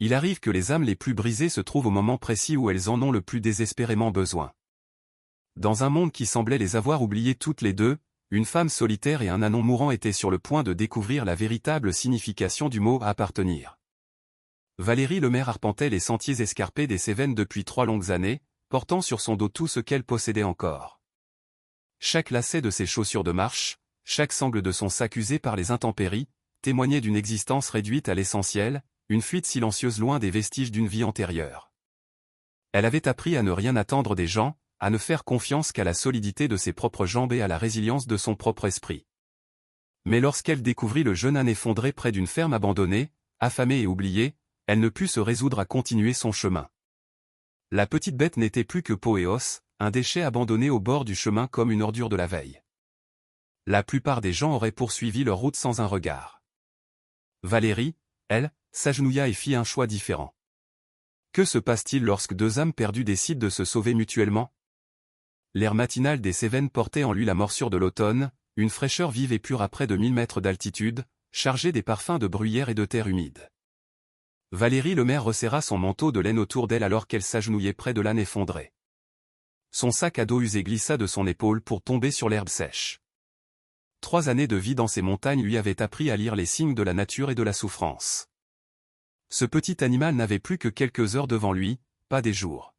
Il arrive que les âmes les plus brisées se trouvent au moment précis où elles en ont le plus désespérément besoin. Dans un monde qui semblait les avoir oubliées toutes les deux, une femme solitaire et un ânon mourant étaient sur le point de découvrir la véritable signification du mot « appartenir ». Valérie Lemaire arpentait les sentiers escarpés des Cévennes depuis 3 longues années, portant sur son dos tout ce qu'elle possédait encore. Chaque lacet de ses chaussures de marche, chaque sangle de son sac usé par les intempéries, témoignait d'une existence réduite à l'essentiel, une fuite silencieuse loin des vestiges d'une vie antérieure. Elle avait appris à ne rien attendre des gens, à ne faire confiance qu'à la solidité de ses propres jambes et à la résilience de son propre esprit. Mais lorsqu'elle découvrit le jeune âne effondré près d'une ferme abandonnée, affamé et oublié, elle ne put se résoudre à continuer son chemin. La petite bête n'était plus que peau et os, un déchet abandonné au bord du chemin comme une ordure de la veille. La plupart des gens auraient poursuivi leur route sans un regard. Valérie, elle, s'agenouilla et fit un choix différent. Que se passe-t-il lorsque 2 âmes perdues décident de se sauver mutuellement? L'air matinal des Cévennes portait en lui la morsure de l'automne, une fraîcheur vive et pure à près de 1000 mètres d'altitude, chargée des parfums de bruyère et de terre humide. Valérie Lemaire resserra son manteau de laine autour d'elle alors qu'elle s'agenouillait près de l'âne effondré. Son sac à dos usé glissa de son épaule pour tomber sur l'herbe sèche. 3 années de vie dans ces montagnes lui avaient appris à lire les signes de la nature et de la souffrance. Ce petit animal n'avait plus que quelques heures devant lui, pas des jours.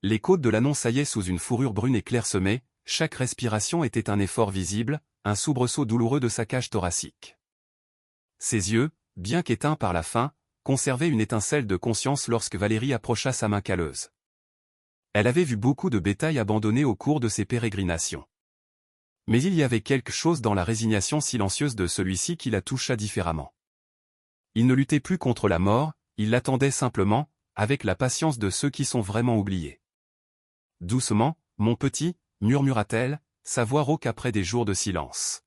Les côtes de l'ânon saillaient sous une fourrure brune et clairsemée, chaque respiration était un effort visible, un soubresaut douloureux de sa cage thoracique. Ses yeux, bien qu'éteints par la faim, conservaient une étincelle de conscience lorsque Valérie approcha sa main calleuse. Elle avait vu beaucoup de bétail abandonné au cours de ses pérégrinations. Mais il y avait quelque chose dans la résignation silencieuse de celui-ci qui la toucha différemment. Il ne luttait plus contre la mort, il l'attendait simplement, avec la patience de ceux qui sont vraiment oubliés. Doucement, mon petit, murmura-t-elle, sa voix rauque après des jours de silence.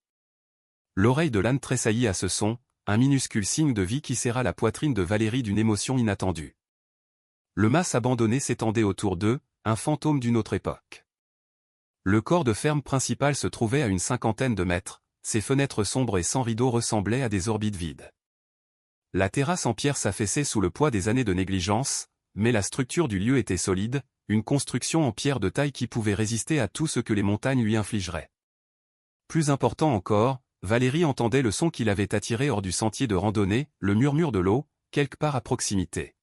L'oreille de l'âne tressaillit à ce son, un minuscule signe de vie qui serra la poitrine de Valérie d'une émotion inattendue. Le mas abandonné s'étendait autour d'eux, un fantôme d'une autre époque. Le corps de ferme principal se trouvait à une 50aine de mètres, ses fenêtres sombres et sans rideaux ressemblaient à des orbites vides. La terrasse en pierre s'affaissait sous le poids des années de négligence, mais la structure du lieu était solide, une construction en pierre de taille qui pouvait résister à tout ce que les montagnes lui infligeraient. Plus important encore, Valérie entendait le son qui l'avait attiré hors du sentier de randonnée, le murmure de l'eau, quelque part à proximité.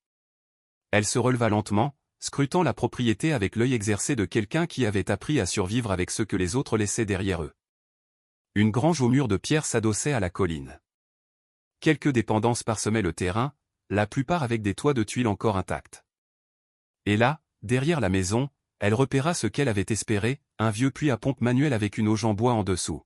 Elle se releva lentement, scrutant la propriété avec l'œil exercé de quelqu'un qui avait appris à survivre avec ce que les autres laissaient derrière eux. Une grange aux murs de pierre s'adossait à la colline. Quelques dépendances parsemaient le terrain, la plupart avec des toits de tuiles encore intacts. Et là, derrière la maison, elle repéra ce qu'elle avait espéré, un vieux puits à pompe manuelle avec une auge en bois en dessous.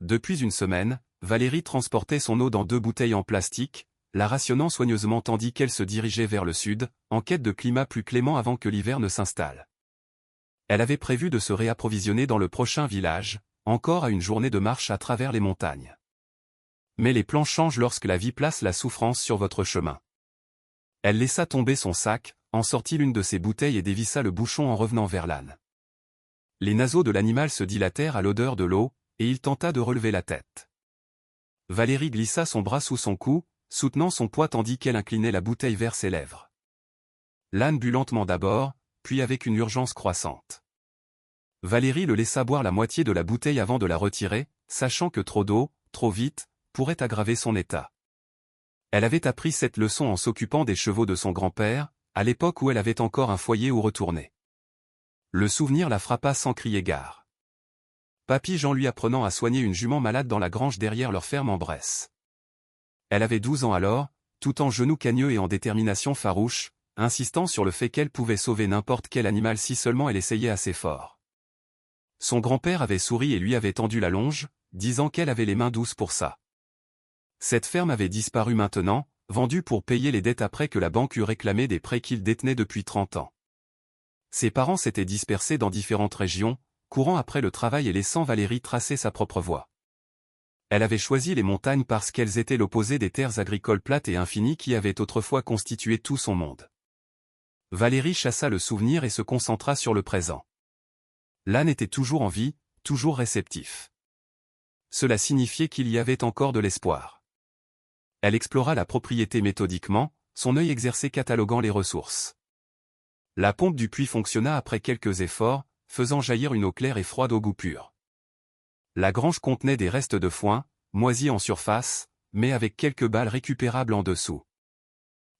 Depuis une semaine, Valérie transportait son eau dans 2 bouteilles en plastique, la rationnant soigneusement tandis qu'elle se dirigeait vers le sud, en quête de climat plus clément avant que l'hiver ne s'installe. Elle avait prévu de se réapprovisionner dans le prochain village, encore à une journée de marche à travers les montagnes. Mais les plans changent lorsque la vie place la souffrance sur votre chemin. Elle laissa tomber son sac, en sortit l'une de ses bouteilles et dévissa le bouchon en revenant vers l'âne. Les naseaux de l'animal se dilatèrent à l'odeur de l'eau, et il tenta de relever la tête. Valérie glissa son bras sous son cou, soutenant son poids tandis qu'elle inclinait la bouteille vers ses lèvres. L'âne but lentement d'abord, puis avec une urgence croissante. Valérie le laissa boire la moitié de la bouteille avant de la retirer, sachant que trop d'eau, trop vite, pourrait aggraver son état. Elle avait appris cette leçon en s'occupant des chevaux de son grand-père, à l'époque où elle avait encore un foyer où retourner. Le souvenir la frappa sans crier gare. Papy Jean lui apprenant à soigner une jument malade dans la grange derrière leur ferme en Bresse. Elle avait 12 ans alors, tout en genoux cagneux et en détermination farouche, insistant sur le fait qu'elle pouvait sauver n'importe quel animal si seulement elle essayait assez fort. Son grand-père avait souri et lui avait tendu la longe, disant qu'elle avait les mains douces pour ça. Cette ferme avait disparu maintenant, vendue pour payer les dettes après que la banque eut réclamé des prêts qu'il détenait depuis 30 ans. Ses parents s'étaient dispersés dans différentes régions, courant après le travail et laissant Valérie tracer sa propre voie. Elle avait choisi les montagnes parce qu'elles étaient l'opposé des terres agricoles plates et infinies qui avaient autrefois constitué tout son monde. Valérie chassa le souvenir et se concentra sur le présent. L'âne était toujours en vie, toujours réceptif. Cela signifiait qu'il y avait encore de l'espoir. Elle explora la propriété méthodiquement, son œil exercé cataloguant les ressources. La pompe du puits fonctionna après quelques efforts, faisant jaillir une eau claire et froide au goût pur. La grange contenait des restes de foin, moisis en surface, mais avec quelques balles récupérables en dessous.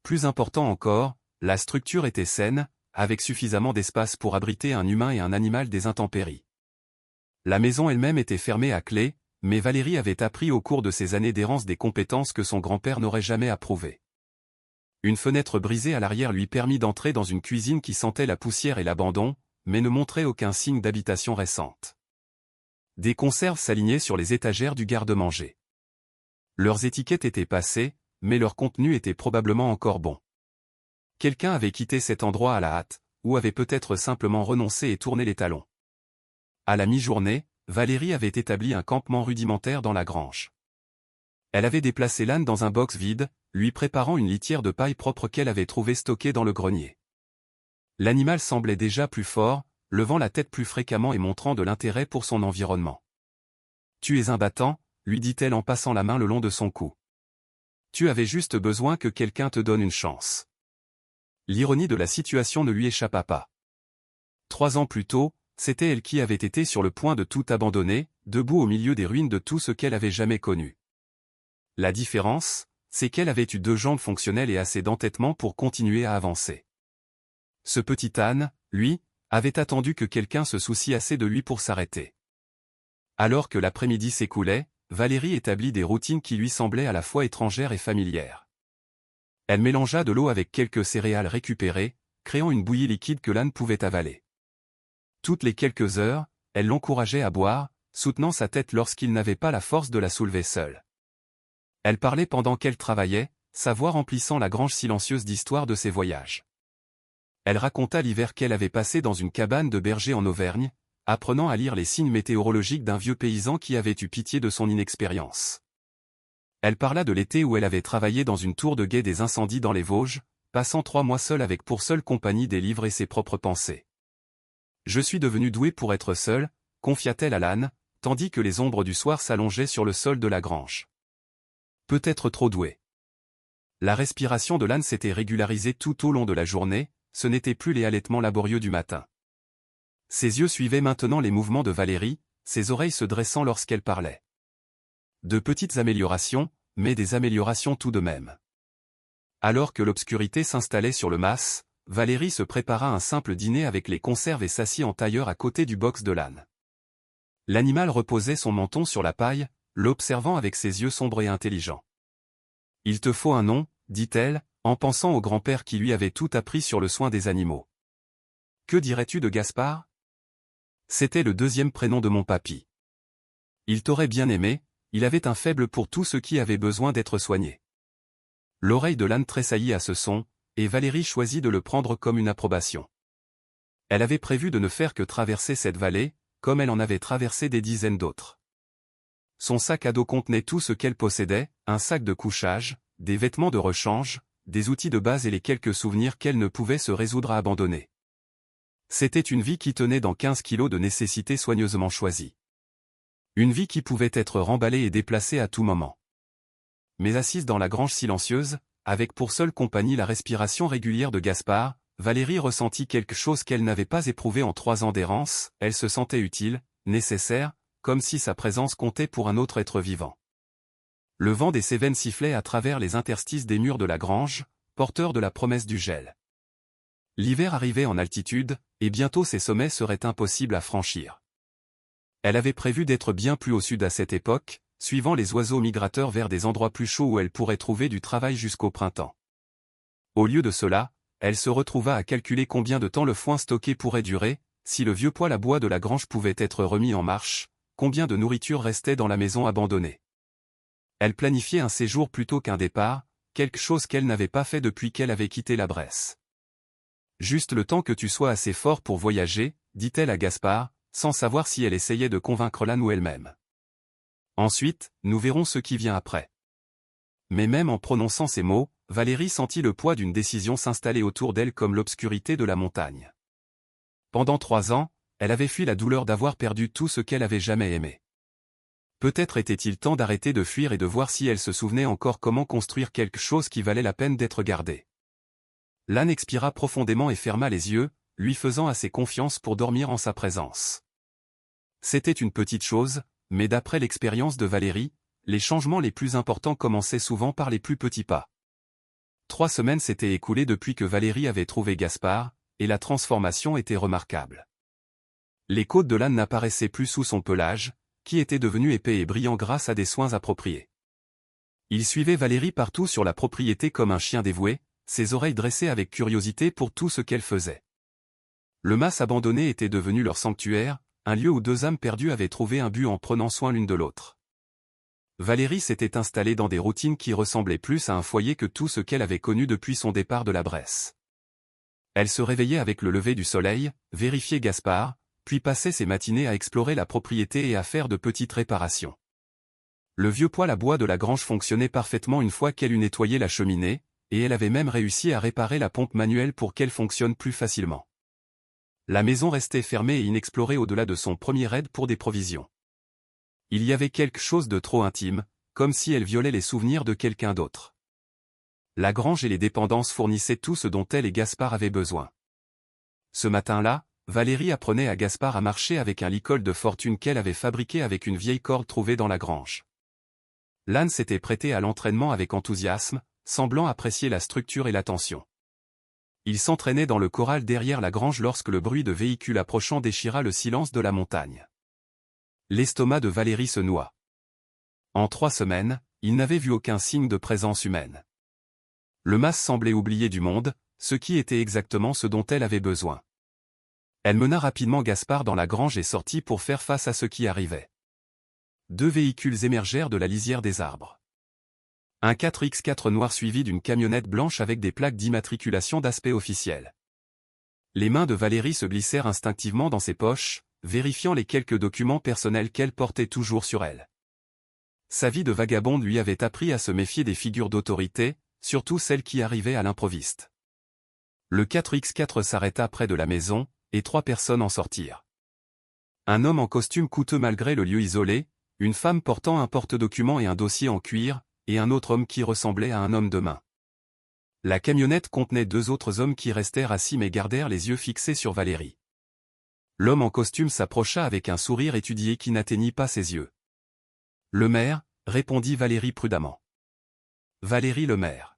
Plus important encore, la structure était saine, avec suffisamment d'espace pour abriter un humain et un animal des intempéries. La maison elle-même était fermée à clé, mais Valérie avait appris au cours de ses années d'errance des compétences que son grand-père n'aurait jamais approuvées. Une fenêtre brisée à l'arrière lui permit d'entrer dans une cuisine qui sentait la poussière et l'abandon, mais ne montrait aucun signe d'habitation récente. Des conserves s'alignaient sur les étagères du garde-manger. Leurs étiquettes étaient passées, mais leur contenu était probablement encore bon. Quelqu'un avait quitté cet endroit à la hâte, ou avait peut-être simplement renoncé et tourné les talons. À la mi-journée, Valérie avait établi un campement rudimentaire dans la grange. Elle avait déplacé l'âne dans un box vide, lui préparant une litière de paille propre qu'elle avait trouvée stockée dans le grenier. L'animal semblait déjà plus fort, levant la tête plus fréquemment et montrant de l'intérêt pour son environnement. « Tu es un battant », lui dit-elle en passant la main le long de son cou. « Tu avais juste besoin que quelqu'un te donne une chance. » L'ironie de la situation ne lui échappa pas. 3 ans plus tôt, c'était elle qui avait été sur le point de tout abandonner, debout au milieu des ruines de tout ce qu'elle avait jamais connu. La différence, c'est qu'elle avait eu 2 jambes fonctionnelles et assez d'entêtement pour continuer à avancer. Ce petit âne, lui, avait attendu que quelqu'un se soucie assez de lui pour s'arrêter. Alors que l'après-midi s'écoulait, Valérie établit des routines qui lui semblaient à la fois étrangères et familières. Elle mélangea de l'eau avec quelques céréales récupérées, créant une bouillie liquide que l'âne pouvait avaler. Toutes les quelques heures, elle l'encourageait à boire, soutenant sa tête lorsqu'il n'avait pas la force de la soulever seule. Elle parlait pendant qu'elle travaillait, sa voix remplissant la grange silencieuse d'histoires de ses voyages. Elle raconta l'hiver qu'elle avait passé dans une cabane de berger en Auvergne, apprenant à lire les signes météorologiques d'un vieux paysan qui avait eu pitié de son inexpérience. Elle parla de l'été où elle avait travaillé dans une tour de guet des incendies dans les Vosges, passant 3 mois seule avec pour seule compagnie des livres et ses propres pensées. « Je suis devenue douée pour être seule », confia-t-elle à l'âne, tandis que les ombres du soir s'allongeaient sur le sol de la grange. Peut-être trop douée. La respiration de l'âne s'était régularisée tout au long de la journée, ce n'étaient plus les halètements laborieux du matin. Ses yeux suivaient maintenant les mouvements de Valérie, ses oreilles se dressant lorsqu'elle parlait. De petites améliorations, mais des améliorations tout de même. Alors que l'obscurité s'installait sur le mas, Valérie se prépara un simple dîner avec les conserves et s'assit en tailleur à côté du box de l'âne. L'animal reposait son menton sur la paille, l'observant avec ses yeux sombres et intelligents. « Il te faut un nom, » dit-elle, en pensant au grand-père qui lui avait tout appris sur le soin des animaux. « Que dirais-tu de Gaspard » ? C'était le 2e prénom de mon papy. Il t'aurait bien aimé, il avait un faible pour tout ce qui avait besoin d'être soigné. L'oreille de l'âne tressaillit à ce son, et Valérie choisit de le prendre comme une approbation. Elle avait prévu de ne faire que traverser cette vallée, comme elle en avait traversé des dizaines d'autres. Son sac à dos contenait tout ce qu'elle possédait, un sac de couchage, des vêtements de rechange, des outils de base et les quelques souvenirs qu'elle ne pouvait se résoudre à abandonner. C'était une vie qui tenait dans 15 kilos de nécessités soigneusement choisies. Une vie qui pouvait être remballée et déplacée à tout moment. Mais assise dans la grange silencieuse, avec pour seule compagnie la respiration régulière de Gaspard, Valérie ressentit quelque chose qu'elle n'avait pas éprouvé en 3 ans d'errance, elle se sentait utile, nécessaire, comme si sa présence comptait pour un autre être vivant. Le vent des Cévennes sifflait à travers les interstices des murs de la grange, porteur de la promesse du gel. L'hiver arrivait en altitude, et bientôt ces sommets seraient impossibles à franchir. Elle avait prévu d'être bien plus au sud à cette époque, suivant les oiseaux migrateurs vers des endroits plus chauds où elle pourrait trouver du travail jusqu'au printemps. Au lieu de cela, elle se retrouva à calculer combien de temps le foin stocké pourrait durer, si le vieux poêle à bois de la grange pouvait être remis en marche, combien de nourriture restait dans la maison abandonnée. Elle planifiait un séjour plutôt qu'un départ, quelque chose qu'elle n'avait pas fait depuis qu'elle avait quitté la Bresse. « Juste le temps que tu sois assez fort pour voyager », dit-elle à Gaspard, sans savoir si elle essayait de convaincre l'âne ou elle-même. Ensuite, nous verrons ce qui vient après. Mais même en prononçant ces mots, Valérie sentit le poids d'une décision s'installer autour d'elle comme l'obscurité de la montagne. Pendant 3 ans, elle avait fui la douleur d'avoir perdu tout ce qu'elle avait jamais aimé. Peut-être était-il temps d'arrêter de fuir et de voir si elle se souvenait encore comment construire quelque chose qui valait la peine d'être gardé. l'âne expira profondément et ferma les yeux, lui faisant assez confiance pour dormir en sa présence. C'était une petite chose, mais d'après l'expérience de Valérie, les changements les plus importants commençaient souvent par les plus petits pas. 3 semaines s'étaient écoulées depuis que Valérie avait trouvé Gaspard, et la transformation était remarquable. Les côtes de l'âne n'apparaissaient plus sous son pelage, qui était devenu épais et brillant grâce à des soins appropriés. Il suivait Valérie partout sur la propriété comme un chien dévoué, ses oreilles dressées avec curiosité pour tout ce qu'elle faisait. Le mas abandonné était devenu leur sanctuaire, un lieu où 2 âmes perdues avaient trouvé un but en prenant soin l'une de l'autre. Valérie s'était installée dans des routines qui ressemblaient plus à un foyer que tout ce qu'elle avait connu depuis son départ de la Bresse. Elle se réveillait avec le lever du soleil, vérifiait Gaspard, puis passait ses matinées à explorer la propriété et à faire de petites réparations. Le vieux poêle à bois de la grange fonctionnait parfaitement une fois qu'elle eut nettoyé la cheminée, et elle avait même réussi à réparer la pompe manuelle pour qu'elle fonctionne plus facilement. La maison restait fermée et inexplorée au-delà de son premier raid pour des provisions. Il y avait quelque chose de trop intime, comme si elle violait les souvenirs de quelqu'un d'autre. La grange et les dépendances fournissaient tout ce dont elle et Gaspard avaient besoin. Ce matin-là, Valérie apprenait à Gaspard à marcher avec un licol de fortune qu'elle avait fabriqué avec une vieille corde trouvée dans la grange. L'âne s'était prêté à l'entraînement avec enthousiasme, semblant apprécier la structure et l'attention. Il s'entraînait dans le corral derrière la grange lorsque le bruit de véhicules approchant déchira le silence de la montagne. L'estomac de Valérie se noua. En 3 semaines, il n'avait vu aucun signe de présence humaine. Le mas semblait oublié du monde, ce qui était exactement ce dont elle avait besoin. Elle mena rapidement Gaspard dans la grange et sortit pour faire face à ce qui arrivait. 2 véhicules émergèrent de la lisière des arbres. Un 4x4 noir suivi d'une camionnette blanche avec des plaques d'immatriculation d'aspect officiel. Les mains de Valérie se glissèrent instinctivement dans ses poches, vérifiant les quelques documents personnels qu'elle portait toujours sur elle. Sa vie de vagabonde lui avait appris à se méfier des figures d'autorité, surtout celles qui arrivaient à l'improviste. Le 4x4 s'arrêta près de la maison, et 3 personnes en sortirent. Un homme en costume coûteux malgré le lieu isolé, une femme portant un porte-documents et un dossier en cuir, et un autre homme qui ressemblait à un homme de main. La camionnette contenait 2 autres hommes qui restèrent assis mais gardèrent les yeux fixés sur Valérie. L'homme en costume s'approcha avec un sourire étudié qui n'atteignit pas ses yeux. « Le maire » répondit Valérie prudemment. « Valérie le maire.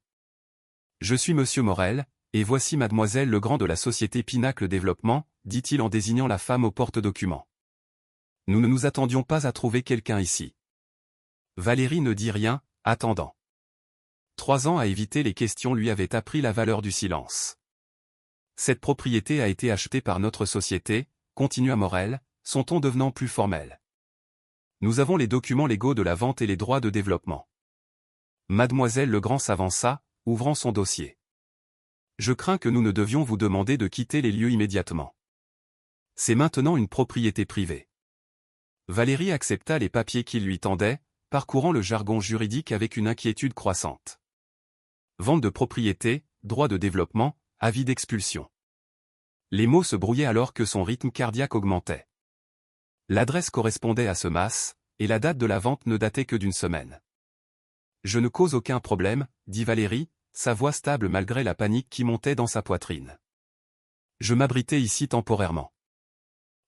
Je suis monsieur Morel, et voici mademoiselle Legrand de la société Pinacle Développement, dit-il en désignant la femme au porte-documents. Nous ne nous attendions pas à trouver quelqu'un ici. » Valérie ne dit rien, attendant. 3 ans à éviter les questions lui avaient appris la valeur du silence. Cette propriété a été achetée par notre société, continua Morel, son ton devenant plus formel. Nous avons les documents légaux de la vente et les droits de développement. Mademoiselle Legrand s'avança, ouvrant son dossier. Je crains que nous ne devions vous demander de quitter les lieux immédiatement. C'est maintenant une propriété privée. Valérie accepta les papiers qu'il lui tendait, parcourant le jargon juridique avec une inquiétude croissante. Vente de propriété, droit de développement, avis d'expulsion. Les mots se brouillaient alors que son rythme cardiaque augmentait. L'adresse correspondait à ce mas, et la date de la vente ne datait que d'1 semaine. Je ne cause aucun problème, dit Valérie, sa voix stable malgré la panique qui montait dans sa poitrine. Je m'abritais ici temporairement.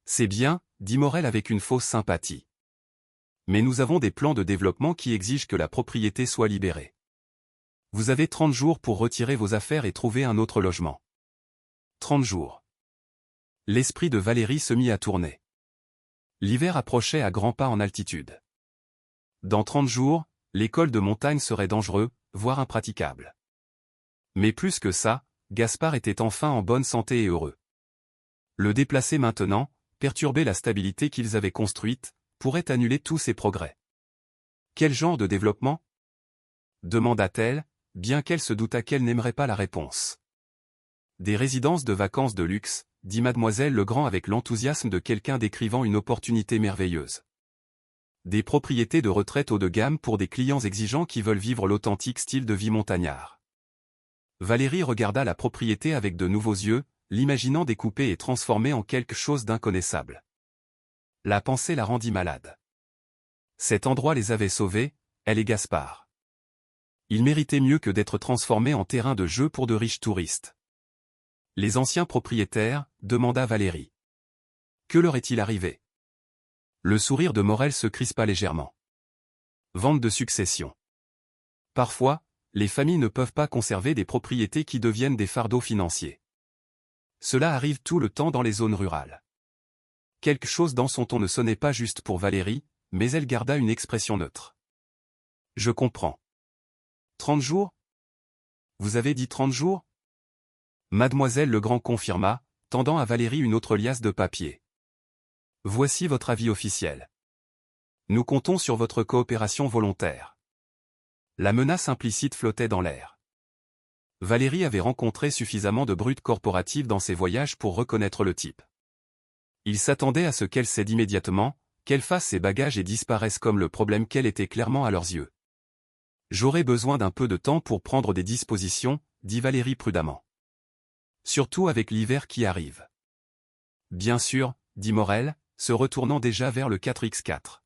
C'est bien, dit Morel avec une fausse sympathie. Mais nous avons des plans de développement qui exigent que la propriété soit libérée. Vous avez 30 jours pour retirer vos affaires et trouver un autre logement. 30 jours. L'esprit de Valérie se mit à tourner. L'hiver approchait à grands pas en altitude. Dans 30 jours, l'école de montagne serait dangereux, voire impraticable. Mais plus que ça, Gaspard était enfin en bonne santé et heureux. Le déplacer maintenant, perturber la stabilité qu'ils avaient construite, pourrait annuler tous ses progrès. Quel genre de développement ? Demanda-t-elle, bien qu'elle se doutât qu'elle n'aimerait pas la réponse. Des résidences de vacances de luxe, dit mademoiselle Legrand avec l'enthousiasme de quelqu'un décrivant une opportunité merveilleuse. Des propriétés de retraite haut de gamme pour des clients exigeants qui veulent vivre l'authentique style de vie montagnard. Valérie regarda la propriété avec de nouveaux yeux, l'imaginant découpée et transformée en quelque chose d'inconnaissable. La pensée la rendit malade. Cet endroit les avait sauvés, elle et Gaspard. Ils méritaient mieux que d'être transformés en terrain de jeu pour de riches touristes. Les anciens propriétaires, demanda Valérie. Que leur est-il arrivé? Le sourire de Morel se crispa légèrement. Vente de succession. Parfois, les familles ne peuvent pas conserver des propriétés qui deviennent des fardeaux financiers. Cela arrive tout le temps dans les zones rurales. Quelque chose dans son ton ne sonnait pas juste pour Valérie, mais elle garda une expression neutre. Je comprends. 30 jours? Vous avez dit 30 jours? Mademoiselle Legrand confirma, tendant à Valérie une autre liasse de papier. Voici votre avis officiel. Nous comptons sur votre coopération volontaire. La menace implicite flottait dans l'air. Valérie avait rencontré suffisamment de brutes corporatives dans ses voyages pour reconnaître le type. Il s'attendait à ce qu'elle cède immédiatement, qu'elle fasse ses bagages et disparaisse comme le problème qu'elle était clairement à leurs yeux. J'aurai besoin d'un peu de temps pour prendre des dispositions, dit Valérie prudemment. Surtout avec l'hiver qui arrive. Bien sûr, dit Morel, se retournant déjà vers le 4x4.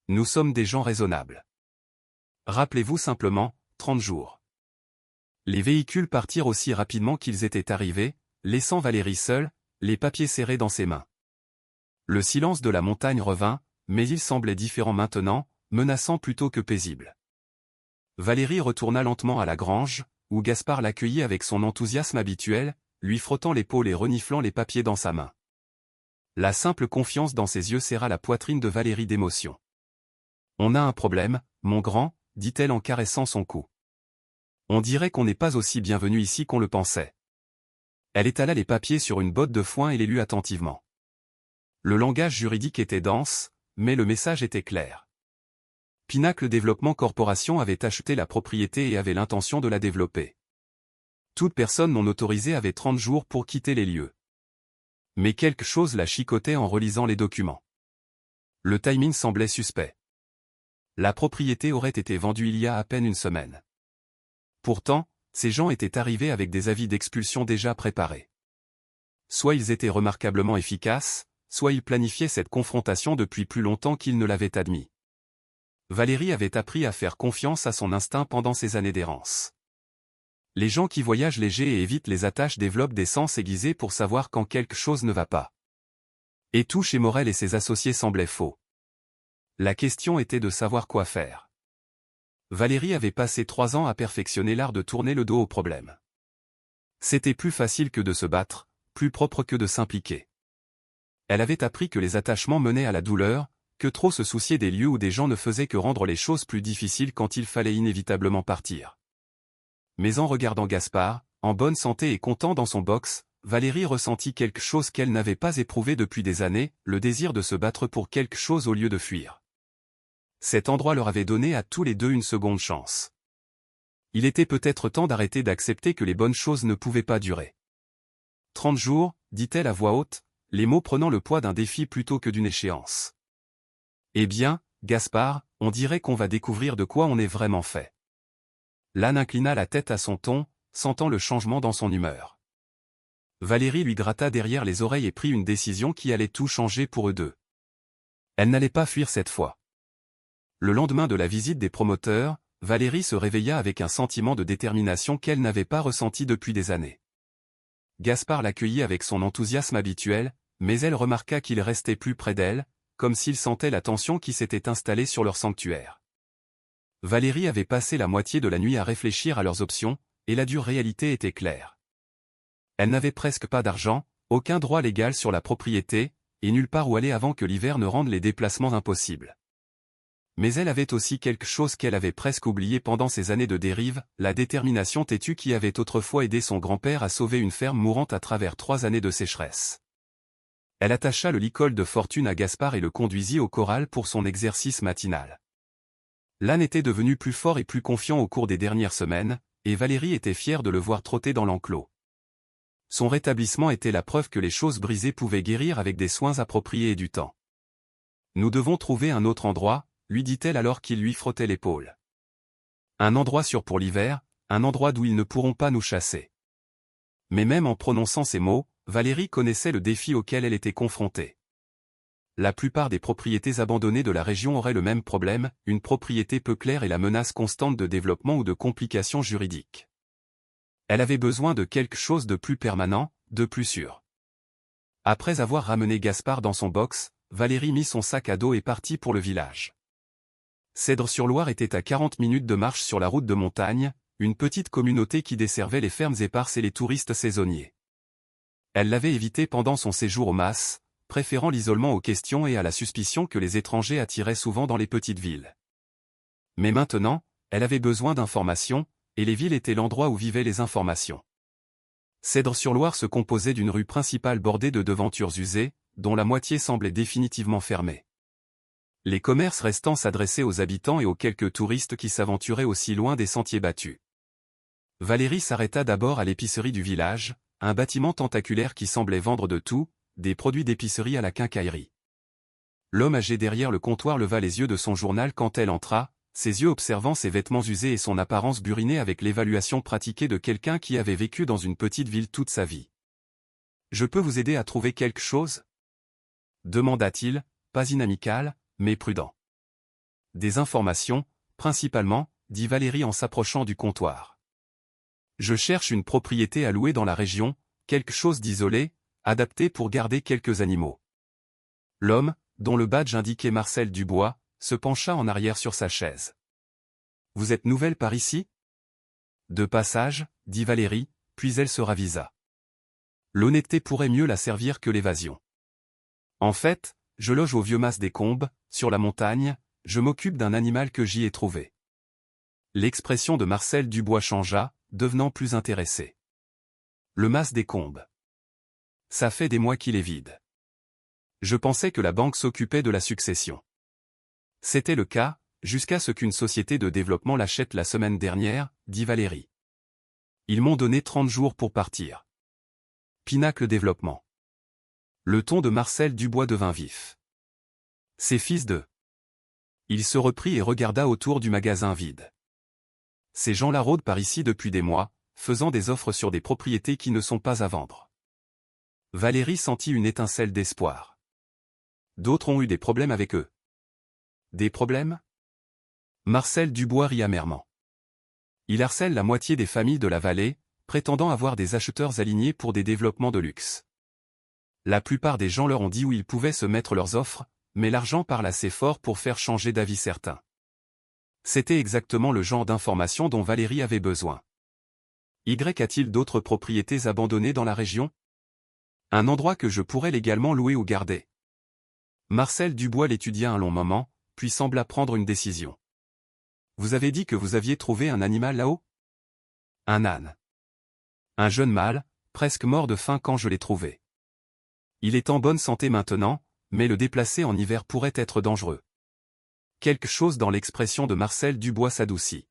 Nous sommes des gens raisonnables. Rappelez-vous simplement, 30 jours. Les véhicules partirent aussi rapidement qu'ils étaient arrivés, laissant Valérie seule, les papiers serrés dans ses mains. Le silence de la montagne revint, mais il semblait différent maintenant, menaçant plutôt que paisible. Valérie retourna lentement à la grange, où Gaspard l'accueillit avec son enthousiasme habituel, lui frottant l'épaule et reniflant les papiers dans sa main. La simple confiance dans ses yeux serra la poitrine de Valérie d'émotion. « On a un problème, mon grand, » dit-elle en caressant son cou. « On dirait qu'on n'est pas aussi bienvenu ici qu'on le pensait. » Elle étala les papiers sur une botte de foin et les lut attentivement. Le langage juridique était dense, mais le message était clair. Pinacle Développement Corporation avait acheté la propriété et avait l'intention de la développer. Toute personne non autorisée avait 30 jours pour quitter les lieux. Mais quelque chose la chicotait en relisant les documents. Le timing semblait suspect. La propriété aurait été vendue il y a à peine une semaine. Pourtant, ces gens étaient arrivés avec des avis d'expulsion déjà préparés. Soit ils étaient remarquablement efficaces, soit ils planifiaient cette confrontation depuis plus longtemps qu'ils ne l'avaient admis. Valérie avait appris à faire confiance à son instinct pendant ses années d'errance. Les gens qui voyagent légers et évitent les attaches développent des sens aiguisés pour savoir quand quelque chose ne va pas. Et tout chez Morel et ses associés semblait faux. La question était de savoir quoi faire. Valérie avait passé 3 ans à perfectionner l'art de tourner le dos au problème. C'était plus facile que de se battre, plus propre que de s'impliquer. Elle avait appris que les attachements menaient à la douleur, que trop se soucier des lieux où des gens ne faisaient que rendre les choses plus difficiles quand il fallait inévitablement partir. Mais en regardant Gaspard, en bonne santé et content dans son box, Valérie ressentit quelque chose qu'elle n'avait pas éprouvé depuis des années, le désir de se battre pour quelque chose au lieu de fuir. Cet endroit leur avait donné à tous les deux une seconde chance. Il était peut-être temps d'arrêter d'accepter que les bonnes choses ne pouvaient pas durer. 30 jours, dit-elle à voix haute, les mots prenant le poids d'un défi plutôt que d'une échéance. Eh bien, Gaspard, on dirait qu'on va découvrir de quoi on est vraiment fait. L'âne inclina la tête à son ton, sentant le changement dans son humeur. Valérie lui gratta derrière les oreilles et prit une décision qui allait tout changer pour eux deux. Elle n'allait pas fuir cette fois. Le lendemain de la visite des promoteurs, Valérie se réveilla avec un sentiment de détermination qu'elle n'avait pas ressenti depuis des années. Gaspard l'accueillit avec son enthousiasme habituel, mais elle remarqua qu'il restait plus près d'elle, comme s'il sentait la tension qui s'était installée sur leur sanctuaire. Valérie avait passé la moitié de la nuit à réfléchir à leurs options, et la dure réalité était claire. Elle n'avait presque pas d'argent, aucun droit légal sur la propriété, et nulle part où aller avant que l'hiver ne rende les déplacements impossibles. Mais elle avait aussi quelque chose qu'elle avait presque oublié pendant ces années de dérive, la détermination têtue qui avait autrefois aidé son grand-père à sauver une ferme mourante à travers 3 années de sécheresse. Elle attacha le licol de fortune à Gaspard et le conduisit au corral pour son exercice matinal. L'âne était devenu plus fort et plus confiant au cours des dernières semaines, et Valérie était fière de le voir trotter dans l'enclos. Son rétablissement était la preuve que les choses brisées pouvaient guérir avec des soins appropriés et du temps. « Nous devons trouver un autre endroit », lui dit-elle alors qu'il lui frottait l'épaule. « Un endroit sûr pour l'hiver, un endroit d'où ils ne pourront pas nous chasser. » Mais même en prononçant ces mots, Valérie connaissait le défi auquel elle était confrontée. La plupart des propriétés abandonnées de la région auraient le même problème, une propriété peu claire et la menace constante de développement ou de complications juridiques. Elle avait besoin de quelque chose de plus permanent, de plus sûr. Après avoir ramené Gaspard dans son box, Valérie mit son sac à dos et partit pour le village. Cèdres-sur-Loire était à 40 minutes de marche sur la route de montagne, une petite communauté qui desservait les fermes éparses et les touristes saisonniers. Elle l'avait évité pendant son séjour au Mas, préférant l'isolement aux questions et à la suspicion que les étrangers attiraient souvent dans les petites villes. Mais maintenant, elle avait besoin d'informations, et les villes étaient l'endroit où vivaient les informations. Cèdres-sur-Loire se composait d'une rue principale bordée de devantures usées, dont la moitié semblait définitivement fermée. Les commerces restants s'adressaient aux habitants et aux quelques touristes qui s'aventuraient aussi loin des sentiers battus. Valérie s'arrêta d'abord à l'épicerie du village, un bâtiment tentaculaire qui semblait vendre de tout, des produits d'épicerie à la quincaillerie. L'homme âgé derrière le comptoir leva les yeux de son journal quand elle entra, ses yeux observant ses vêtements usés et son apparence burinée avec l'évaluation pratiquée de quelqu'un qui avait vécu dans une petite ville toute sa vie. « Je peux vous aider à trouver quelque chose ?» demanda-t-il, pas inamical, mais prudent. « Des informations, principalement, » dit Valérie en s'approchant du comptoir. « Je cherche une propriété à louer dans la région, quelque chose d'isolé, adapté pour garder quelques animaux. » L'homme, dont le badge indiquait Marcel Dubois, se pencha en arrière sur sa chaise. « Vous êtes nouvelle par ici ?»« De passage, » dit Valérie, puis elle se ravisa. L'honnêteté pourrait mieux la servir que l'évasion. « En fait, je loge au vieux Mas des Combes, sur la montagne, je m'occupe d'un animal que j'y ai trouvé. » L'expression de Marcel Dubois changea, devenant plus intéressé. « Le Mas des Combes. Ça fait des mois qu'il est vide. Je pensais que la banque s'occupait de la succession. C'était le cas, jusqu'à ce qu'une société de développement l'achète la semaine dernière, dit Valérie. Ils m'ont donné 30 jours pour partir. Pinacle Développement. Le ton de Marcel Dubois devint vif. C'est fils de... Il se reprit et regarda autour du magasin vide. Ces gens-là rôdent par ici depuis des mois, faisant des offres sur des propriétés qui ne sont pas à vendre. Valérie sentit une étincelle d'espoir. D'autres ont eu des problèmes avec eux. Des problèmes ? Marcel Dubois rit amèrement. Il harcèle la moitié des familles de la vallée, prétendant avoir des acheteurs alignés pour des développements de luxe. La plupart des gens leur ont dit où ils pouvaient se mettre leurs offres, mais l'argent parle assez fort pour faire changer d'avis certains. C'était exactement le genre d'information dont Valérie avait besoin. Y a-t-il d'autres propriétés abandonnées dans la région ? Un endroit que je pourrais légalement louer ou garder. Marcel Dubois l'étudia un long moment, puis sembla prendre une décision. Vous avez dit que vous aviez trouvé un animal là-haut ? Un âne. Un jeune mâle, presque mort de faim quand je l'ai trouvé. Il est en bonne santé maintenant, mais le déplacer en hiver pourrait être dangereux. Quelque chose dans l'expression de Marcel Dubois s'adoucit.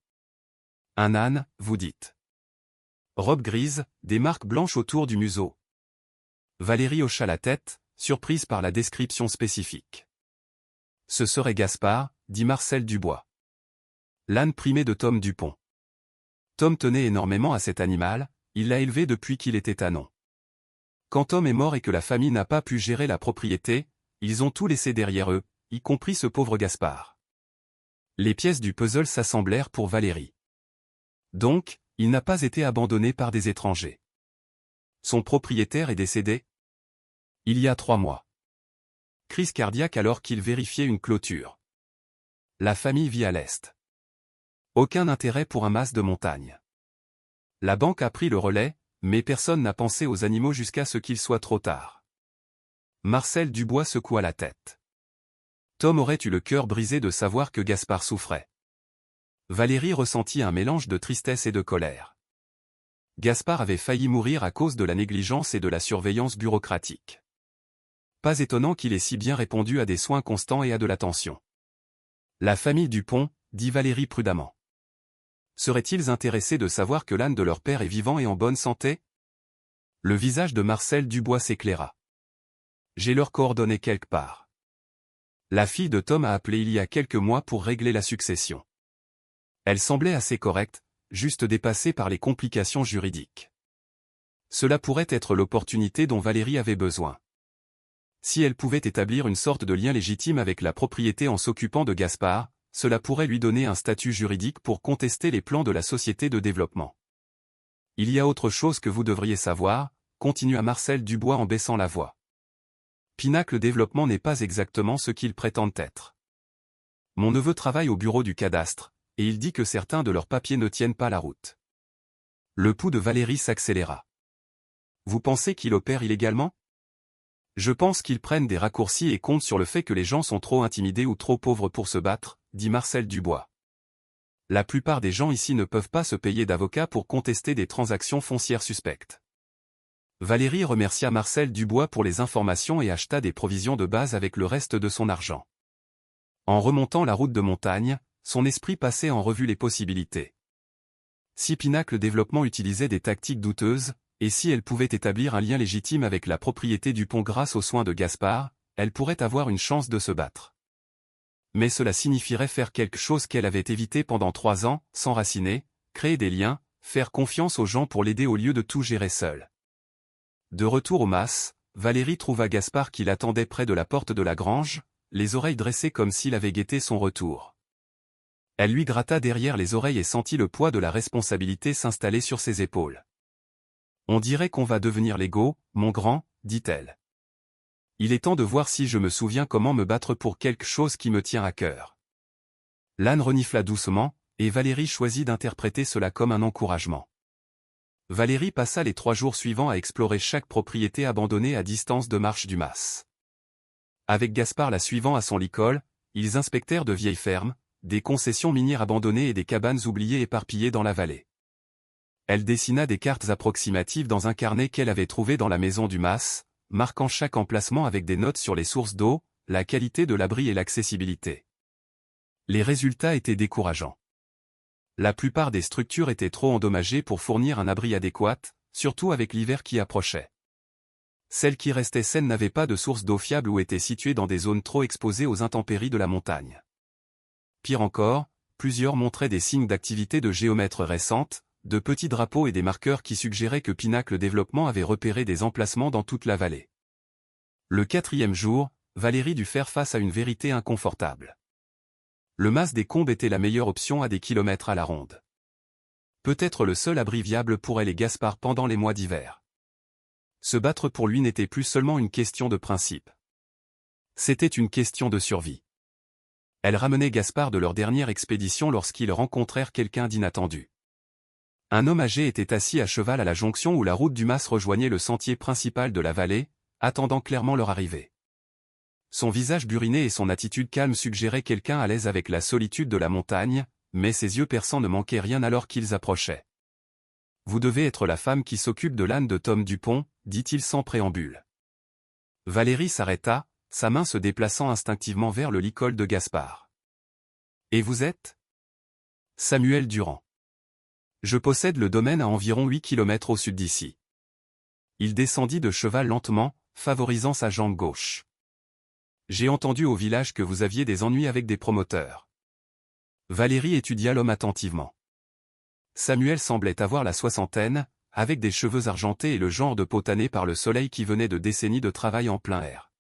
Un âne, vous dites. Robe grise, des marques blanches autour du museau. Valérie hocha la tête, surprise par la description spécifique. Ce serait Gaspard, dit Marcel Dubois. L'âne primé de Tom Dupont. Tom tenait énormément à cet animal, il l'a élevé depuis qu'il était ânon. Quand Tom est mort et que la famille n'a pas pu gérer la propriété, ils ont tout laissé derrière eux, y compris ce pauvre Gaspard. Les pièces du puzzle s'assemblèrent pour Valérie. Donc, il n'a pas été abandonné par des étrangers. Son propriétaire est décédé ? Il y a 3 mois. Crise cardiaque alors qu'il vérifiait une clôture. La famille vit à l'est. Aucun intérêt pour un mas de montagne. La banque a pris le relais, mais personne n'a pensé aux animaux jusqu'à ce qu'il soit trop tard. Marcel Dubois secoua la tête. Tom aurait eu le cœur brisé de savoir que Gaspard souffrait. Valérie ressentit un mélange de tristesse et de colère. Gaspard avait failli mourir à cause de la négligence et de la surveillance bureaucratique. Pas étonnant qu'il ait si bien répondu à des soins constants et à de l'attention. La famille Dupont, dit Valérie prudemment. Seraient-ils intéressés de savoir que l'âne de leur père est vivant et en bonne santé ? Le visage de Marcel Dubois s'éclaira. J'ai leurs coordonnées quelque part. La fille de Tom a appelé il y a quelques mois pour régler la succession. Elle semblait assez correcte, juste dépassée par les complications juridiques. Cela pourrait être l'opportunité dont Valérie avait besoin. Si elle pouvait établir une sorte de lien légitime avec la propriété en s'occupant de Gaspard, cela pourrait lui donner un statut juridique pour contester les plans de la société de développement. Il y a autre chose que vous devriez savoir, continua Marcel Dubois en baissant la voix. Pinacle Développement n'est pas exactement ce qu'ils prétendent être. Mon neveu travaille au bureau du cadastre, et il dit que certains de leurs papiers ne tiennent pas la route. Le pouls de Valérie s'accéléra. Vous pensez qu'il opère illégalement? Je pense qu'ils prennent des raccourcis et comptent sur le fait que les gens sont trop intimidés ou trop pauvres pour se battre, dit Marcel Dubois. La plupart des gens ici ne peuvent pas se payer d'avocats pour contester des transactions foncières suspectes. Valérie remercia Marcel Dubois pour les informations et acheta des provisions de base avec le reste de son argent. En remontant la route de montagne, son esprit passait en revue les possibilités. Si Pinacle Développement utilisait des tactiques douteuses, et si elle pouvait établir un lien légitime avec la propriété du pont grâce aux soins de Gaspard, elle pourrait avoir une chance de se battre. Mais cela signifierait faire quelque chose qu'elle avait évité pendant 3 ans, s'enraciner, créer des liens, faire confiance aux gens pour l'aider au lieu de tout gérer seule. De retour au mas, Valérie trouva Gaspard qui l'attendait près de la porte de la grange, les oreilles dressées comme s'il avait guetté son retour. Elle lui gratta derrière les oreilles et sentit le poids de la responsabilité s'installer sur ses épaules. « On dirait qu'on va devenir légaux, mon grand, dit-elle. Il est temps de voir si je me souviens comment me battre pour quelque chose qui me tient à cœur. » L'âne renifla doucement, et Valérie choisit d'interpréter cela comme un encouragement. Valérie passa les 3 jours suivants à explorer chaque propriété abandonnée à distance de marche du mas. Avec Gaspard la suivant à son licol, ils inspectèrent de vieilles fermes, des concessions minières abandonnées et des cabanes oubliées éparpillées dans la vallée. Elle dessina des cartes approximatives dans un carnet qu'elle avait trouvé dans la maison du mas, marquant chaque emplacement avec des notes sur les sources d'eau, la qualité de l'abri et l'accessibilité. Les résultats étaient décourageants. La plupart des structures étaient trop endommagées pour fournir un abri adéquat, surtout avec l'hiver qui approchait. Celles qui restaient saines n'avaient pas de source d'eau fiable ou étaient situées dans des zones trop exposées aux intempéries de la montagne. Pire encore, plusieurs montraient des signes d'activité de géomètres récentes, de petits drapeaux et des marqueurs qui suggéraient que Pinacle Développement avait repéré des emplacements dans toute la vallée. Le 4e jour, Valérie dut faire face à une vérité inconfortable. Le mas des Combes était la meilleure option à des kilomètres à la ronde. Peut-être le seul abri viable pour elle et Gaspard pendant les mois d'hiver. Se battre pour lui n'était plus seulement une question de principe. C'était une question de survie. Elle ramenait Gaspard de leur dernière expédition lorsqu'ils rencontrèrent quelqu'un d'inattendu. Un homme âgé était assis à cheval à la jonction où la route du mas rejoignait le sentier principal de la vallée, attendant clairement leur arrivée. Son visage buriné et son attitude calme suggéraient quelqu'un à l'aise avec la solitude de la montagne, mais ses yeux perçants ne manquaient rien alors qu'ils approchaient. « Vous devez être la femme qui s'occupe de l'âne de Tom Dupont, dit-il sans préambule. Valérie s'arrêta, sa main se déplaçant instinctivement vers le licol de Gaspard. « Et vous êtes » ? Samuel Durand. Je possède le domaine à environ 8 km au sud d'ici. Il descendit de cheval lentement, favorisant sa jambe gauche. J'ai entendu au village que vous aviez des ennuis avec des promoteurs. Valérie étudia l'homme attentivement. Samuel semblait avoir la soixantaine, avec des cheveux argentés et le genre de peau tannée par le soleil qui venait de décennies de travail en plein air.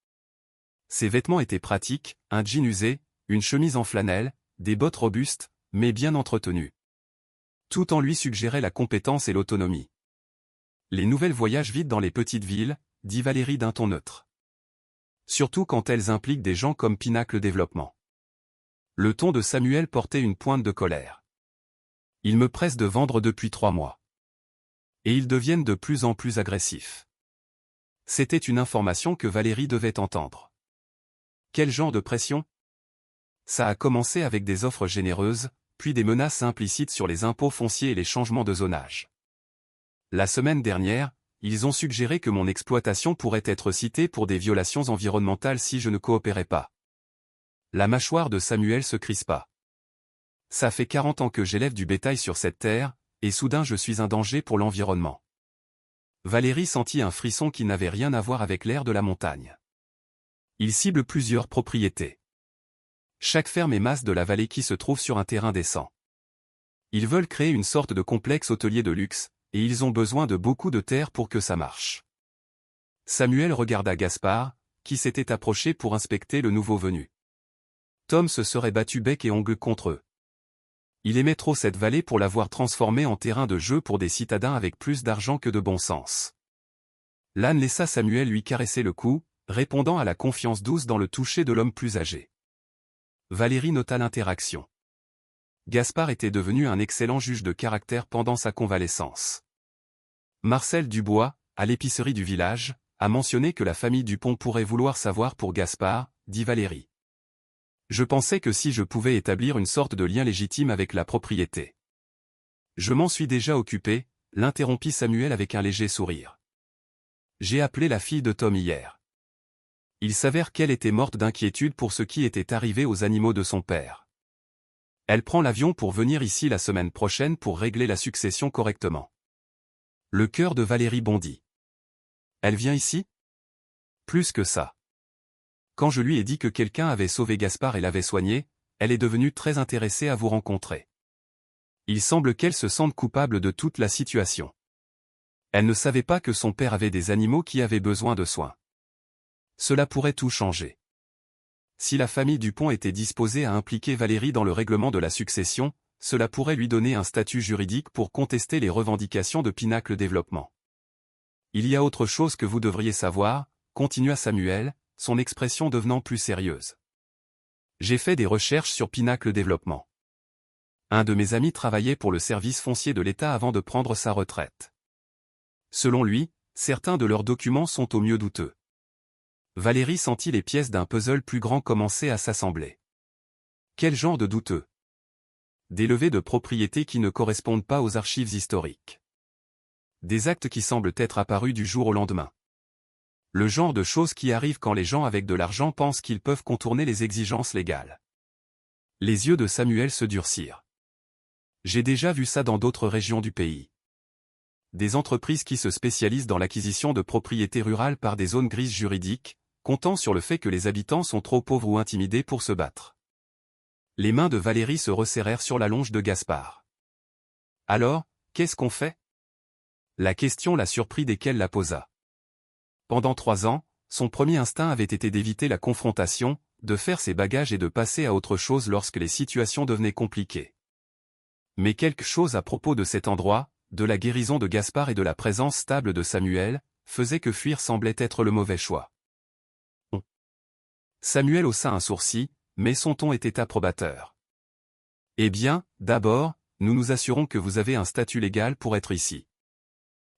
Ses vêtements étaient pratiques, un jean usé, une chemise en flanelle, des bottes robustes, mais bien entretenues. Tout en lui suggérait la compétence et l'autonomie. Les nouvelles voyagent vite dans les petites villes, dit Valérie d'un ton neutre. Surtout quand elles impliquent des gens comme Pinacle Développement. Le ton de Samuel portait une pointe de colère. Ils me pressent de vendre depuis 3 mois. Et ils deviennent de plus en plus agressifs. C'était une information que Valérie devait entendre. Quel genre de pression? Ça a commencé avec des offres généreuses, puis des menaces implicites sur les impôts fonciers et les changements de zonage. La semaine dernière, ils ont suggéré que mon exploitation pourrait être citée pour des violations environnementales si je ne coopérais pas. La mâchoire de Samuel se crispa. Ça fait 40 ans que j'élève du bétail sur cette terre, et soudain je suis un danger pour l'environnement. Valérie sentit un frisson qui n'avait rien à voir avec l'air de la montagne. Il cible plusieurs propriétés. Chaque ferme et masse de la vallée qui se trouve sur un terrain décent. Ils veulent créer une sorte de complexe hôtelier de luxe, et ils ont besoin de beaucoup de terre pour que ça marche. Samuel regarda Gaspard, qui s'était approché pour inspecter le nouveau venu. Tom se serait battu bec et ongle contre eux. Il aimait trop cette vallée pour l'avoir transformée en terrain de jeu pour des citadins avec plus d'argent que de bon sens. L'âne laissa Samuel lui caresser le cou, répondant à la confiance douce dans le toucher de l'homme plus âgé. Valérie nota l'interaction. Gaspard était devenu un excellent juge de caractère pendant sa convalescence. Marcel Dubois, à l'épicerie du village, a mentionné que la famille Dupont pourrait vouloir savoir pour Gaspard, dit Valérie. Je pensais que si je pouvais établir une sorte de lien légitime avec la propriété. Je m'en suis déjà occupé, l'interrompit Samuel avec un léger sourire. J'ai appelé la fille de Tom hier. Il s'avère qu'elle était morte d'inquiétude pour ce qui était arrivé aux animaux de son père. Elle prend l'avion pour venir ici la semaine prochaine pour régler la succession correctement. Le cœur de Valérie bondit. Elle vient ici? Plus que ça. Quand je lui ai dit que quelqu'un avait sauvé Gaspard et l'avait soigné, elle est devenue très intéressée à vous rencontrer. Il semble qu'elle se sente coupable de toute la situation. Elle ne savait pas que son père avait des animaux qui avaient besoin de soins. Cela pourrait tout changer. Si la famille Dupont était disposée à impliquer Valérie dans le règlement de la succession, cela pourrait lui donner un statut juridique pour contester les revendications de Pinacle Développement. Il y a autre chose que vous devriez savoir, continua Samuel, son expression devenant plus sérieuse. J'ai fait des recherches sur Pinacle Développement. Un de mes amis travaillait pour le service foncier de l'État avant de prendre sa retraite. Selon lui, certains de leurs documents sont au mieux douteux. Valérie sentit les pièces d'un puzzle plus grand commencer à s'assembler. Quel genre de douteux? Des levées de propriété qui ne correspondent pas aux archives historiques. Des actes qui semblent être apparus du jour au lendemain. Le genre de choses qui arrivent quand les gens avec de l'argent pensent qu'ils peuvent contourner les exigences légales. Les yeux de Samuel se durcirent. J'ai déjà vu ça dans d'autres régions du pays. Des entreprises qui se spécialisent dans l'acquisition de propriétés rurales par des zones grises juridiques, comptant sur le fait que les habitants sont trop pauvres ou intimidés pour se battre. Les mains de Valérie se resserrèrent sur la longe de Gaspard. Alors, qu'est-ce qu'on fait? La question la surprit dès qu'elle la posa. Pendant 3 ans, son premier instinct avait été d'éviter la confrontation, de faire ses bagages et de passer à autre chose lorsque les situations devenaient compliquées. Mais quelque chose à propos de cet endroit, de la guérison de Gaspard et de la présence stable de Samuel, faisait que fuir semblait être le mauvais choix. Samuel haussa un sourcil, mais son ton était approbateur. Eh bien, d'abord, nous nous assurons que vous avez un statut légal pour être ici.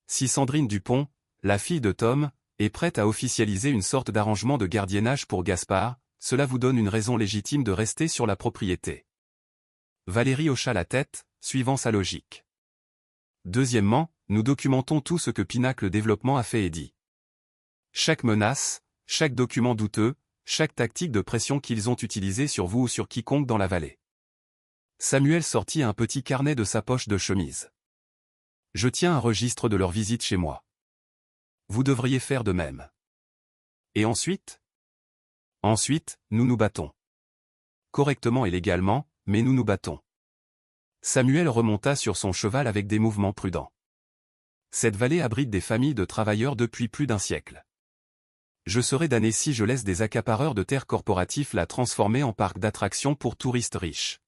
Si Sandrine Dupont, la fille de Tom, est prête à officialiser une sorte d'arrangement de gardiennage pour Gaspard, cela vous donne une raison légitime de rester sur la propriété. Valérie hocha la tête, suivant sa logique. Deuxièmement, nous documentons tout ce que Pinacle Développement a fait et dit. Chaque menace, chaque document douteux, chaque tactique de pression qu'ils ont utilisée sur vous ou sur quiconque dans la vallée. Samuel sortit un petit carnet de sa poche de chemise. Je tiens un registre de leur visite chez moi. Vous devriez faire de même. Et ensuite? Ensuite, nous nous battons. Correctement et légalement, mais nous nous battons. Samuel remonta sur son cheval avec des mouvements prudents. Cette vallée abrite des familles de travailleurs depuis plus d'un siècle. Je serais damné si je laisse des accapareurs de terres corporatifs la transformer en parc d'attractions pour touristes riches.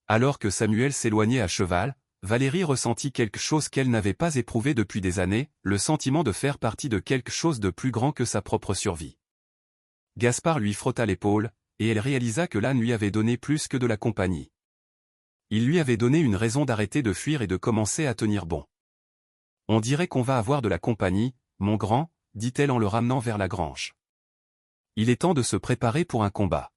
Alors que Samuel s'éloignait à cheval, Valérie ressentit quelque chose qu'elle n'avait pas éprouvé depuis des années, le sentiment de faire partie de quelque chose de plus grand que sa propre survie. Gaspard lui frotta l'épaule, et elle réalisa que l'âne lui avait donné plus que de la compagnie. Il lui avait donné une raison d'arrêter de fuir et de commencer à tenir bon. On dirait qu'on va avoir de la compagnie, mon grand, dit-elle en le ramenant vers la grange. Il est temps de se préparer pour un combat.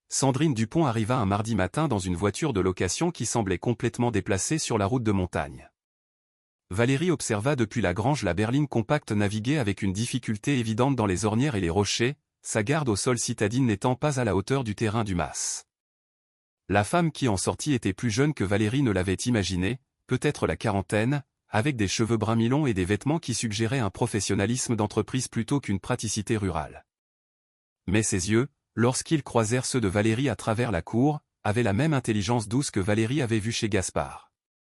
Sandrine Dupont arriva un mardi matin dans une voiture de location qui semblait complètement déplacée sur la route de montagne. Valérie observa depuis la grange la berline compacte naviguer avec une difficulté évidente dans les ornières et les rochers, sa garde au sol citadine n'étant pas à la hauteur du terrain du mas. La femme qui en sortit était plus jeune que Valérie ne l'avait imaginé, peut-être la quarantaine, avec des cheveux bruns mi-longs et des vêtements qui suggéraient un professionnalisme d'entreprise plutôt qu'une praticité rurale. Mais ses yeux, lorsqu'ils croisèrent ceux de Valérie à travers la cour, avaient la même intelligence douce que Valérie avait vue chez Gaspard.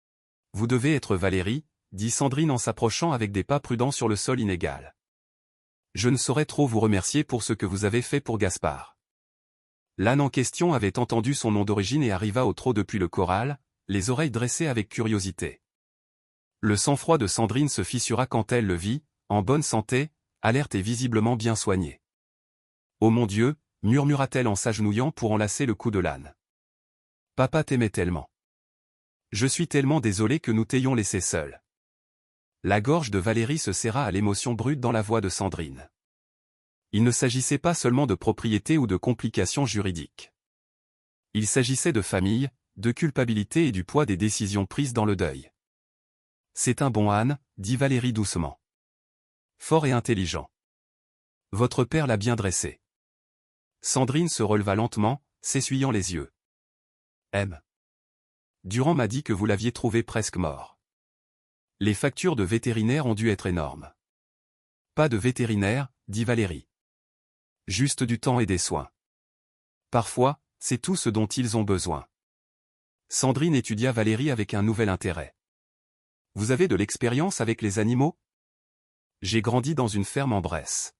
« Vous devez être Valérie », dit Sandrine en s'approchant avec des pas prudents sur le sol inégal. « Je ne saurais trop vous remercier pour ce que vous avez fait pour Gaspard. L'âne en question avait entendu son nom d'origine et arriva au trot depuis le corral, les oreilles dressées avec curiosité. Le sang-froid de Sandrine se fissura quand elle le vit, en bonne santé, alerte et visiblement bien soigné. « Oh mon Dieu !» murmura-t-elle en s'agenouillant pour enlacer le cou de l'âne. « Papa t'aimait tellement. Je suis tellement désolé que nous t'ayons laissé seul. » La gorge de Valérie se serra à l'émotion brute dans la voix de Sandrine. Il ne s'agissait pas seulement de propriété ou de complications juridiques. Il s'agissait de famille, de culpabilité et du poids des décisions prises dans le deuil. « C'est un bon âne, » dit Valérie doucement. « Fort et intelligent. Votre père l'a bien dressé. » Sandrine se releva lentement, s'essuyant les yeux. « M. Durand m'a dit que vous l'aviez trouvé presque mort. Les factures de vétérinaire ont dû être énormes. » « Pas de vétérinaire, » dit Valérie. « Juste du temps et des soins. Parfois, c'est tout ce dont ils ont besoin. » Sandrine étudia Valérie avec un nouvel intérêt. « Vous avez de l'expérience avec les animaux ? » « J'ai grandi dans une ferme en Bresse.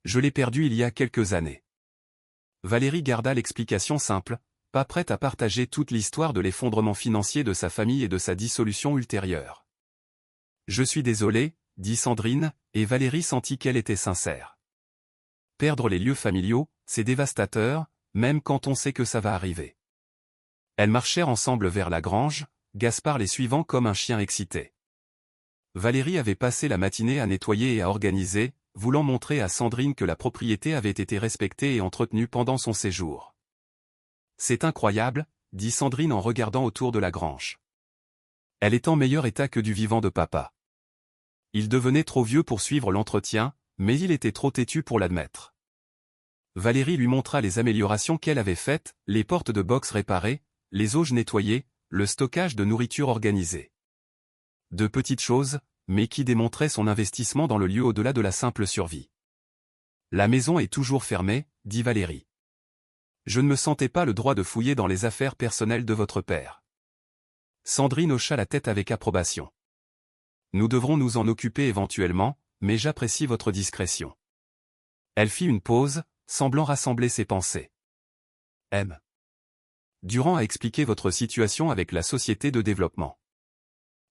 Je l'ai perdue il y a quelques années. » Valérie garda l'explication simple, pas prête à partager toute l'histoire de l'effondrement financier de sa famille et de sa dissolution ultérieure. « Je suis désolée, » dit Sandrine, et Valérie sentit qu'elle était sincère. Perdre les lieux familiaux, c'est dévastateur, même quand on sait que ça va arriver. Elles marchèrent ensemble vers la grange, Gaspard les suivant comme un chien excité. Valérie avait passé la matinée à nettoyer et à organiser, voulant montrer à Sandrine que la propriété avait été respectée et entretenue pendant son séjour. « C'est incroyable, » dit Sandrine en regardant autour de la grange. Elle est en meilleur état que du vivant de papa. Il devenait trop vieux pour suivre l'entretien, mais il était trop têtu pour l'admettre. Valérie lui montra les améliorations qu'elle avait faites, les portes de box réparées, les auges nettoyées, le stockage de nourriture organisé. De petites choses, mais qui démontraient son investissement dans le lieu au-delà de la simple survie. « La maison est toujours fermée, » dit Valérie. « Je ne me sentais pas le droit de fouiller dans les affaires personnelles de votre père. » Sandrine hocha la tête avec approbation. « Nous devrons nous en occuper éventuellement, mais j'apprécie votre discrétion. » Elle fit une pause, semblant rassembler ses pensées. « M. Durand a expliqué votre situation avec la société de développement.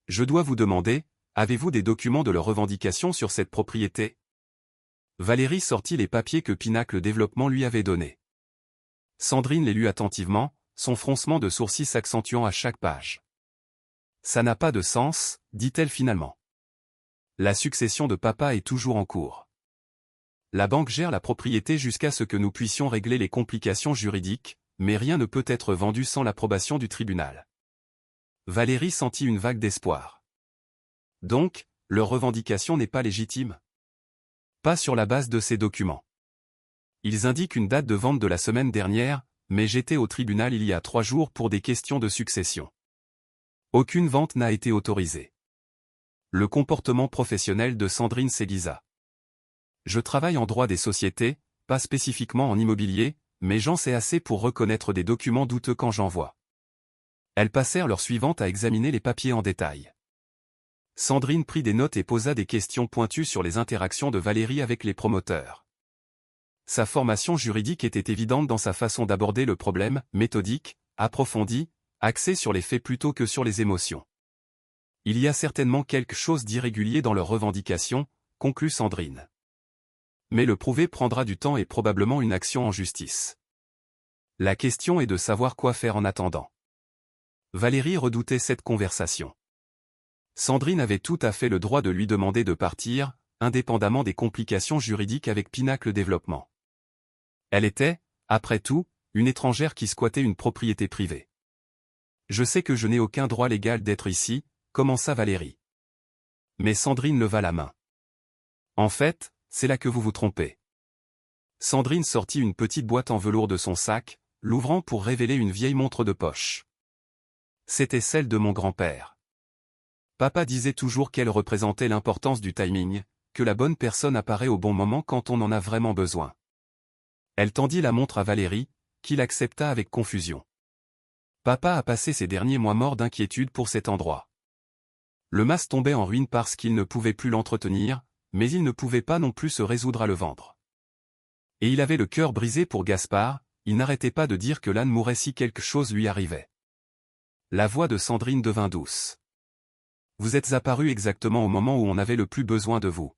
Je dois vous demander, avez-vous des documents de leur revendication sur cette propriété ?» Valérie sortit les papiers que Pinacle Développement lui avait donnés. Sandrine les lut attentivement, son froncement de sourcils s'accentuant à chaque page. « Ça n'a pas de sens, » dit-elle finalement. « La succession de papa est toujours en cours. La banque gère la propriété jusqu'à ce que nous puissions régler les complications juridiques, mais rien ne peut être vendu sans l'approbation du tribunal. » Valérie sentit une vague d'espoir. « Donc, leur revendication n'est pas légitime ? » Pas sur la base de ces documents. Ils indiquent une date de vente de la semaine dernière, mais j'étais au tribunal il y a 3 jours pour des questions de succession. Aucune vente n'a été autorisée. Le comportement professionnel de Sandrine s'aiguisa. Je travaille en droit des sociétés, pas spécifiquement en immobilier, mais j'en sais assez pour reconnaître des documents douteux quand j'en vois. Elles passèrent l'heure suivante à examiner les papiers en détail. Sandrine prit des notes et posa des questions pointues sur les interactions de Valérie avec les promoteurs. Sa formation juridique était évidente dans sa façon d'aborder le problème, méthodique, approfondie, axée sur les faits plutôt que sur les émotions. Il y a certainement quelque chose d'irrégulier dans leurs revendications, conclut Sandrine. Mais le prouver prendra du temps et probablement une action en justice. La question est de savoir quoi faire en attendant. Valérie redoutait cette conversation. Sandrine avait tout à fait le droit de lui demander de partir, indépendamment des complications juridiques avec Pinacle Développement. Elle était, après tout, une étrangère qui squattait une propriété privée. « Je sais que je n'ai aucun droit légal d'être ici », commença Valérie. Mais Sandrine leva la main. « En fait, c'est là que vous vous trompez. » Sandrine sortit une petite boîte en velours de son sac, l'ouvrant pour révéler une vieille montre de poche. C'était celle de mon grand-père. Papa disait toujours qu'elle représentait l'importance du timing, que la bonne personne apparaît au bon moment quand on en a vraiment besoin. Elle tendit la montre à Valérie, qui l'accepta avec confusion. Papa a passé ces derniers mois morts d'inquiétude pour cet endroit. Le mas tombait en ruine parce qu'il ne pouvait plus l'entretenir, mais il ne pouvait pas non plus se résoudre à le vendre. Et il avait le cœur brisé pour Gaspard, il n'arrêtait pas de dire que l'âne mourrait si quelque chose lui arrivait. La voix de Sandrine devint douce. Vous êtes apparu exactement au moment où on avait le plus besoin de vous.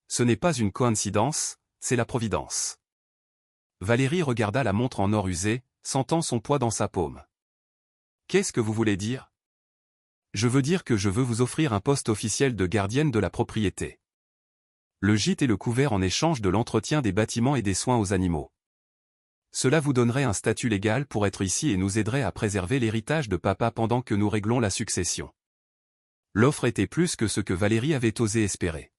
Ce n'est pas une coïncidence, c'est la providence. Valérie regarda la montre en or usé, sentant son poids dans sa paume. Qu'est-ce que vous voulez dire? Je veux dire que je veux vous offrir un poste officiel de gardienne de la propriété. Le gîte et le couvert en échange de l'entretien des bâtiments et des soins aux animaux. Cela vous donnerait un statut légal pour être ici et nous aiderait à préserver l'héritage de papa pendant que nous réglons la succession. L'offre était plus que ce que Valérie avait osé espérer.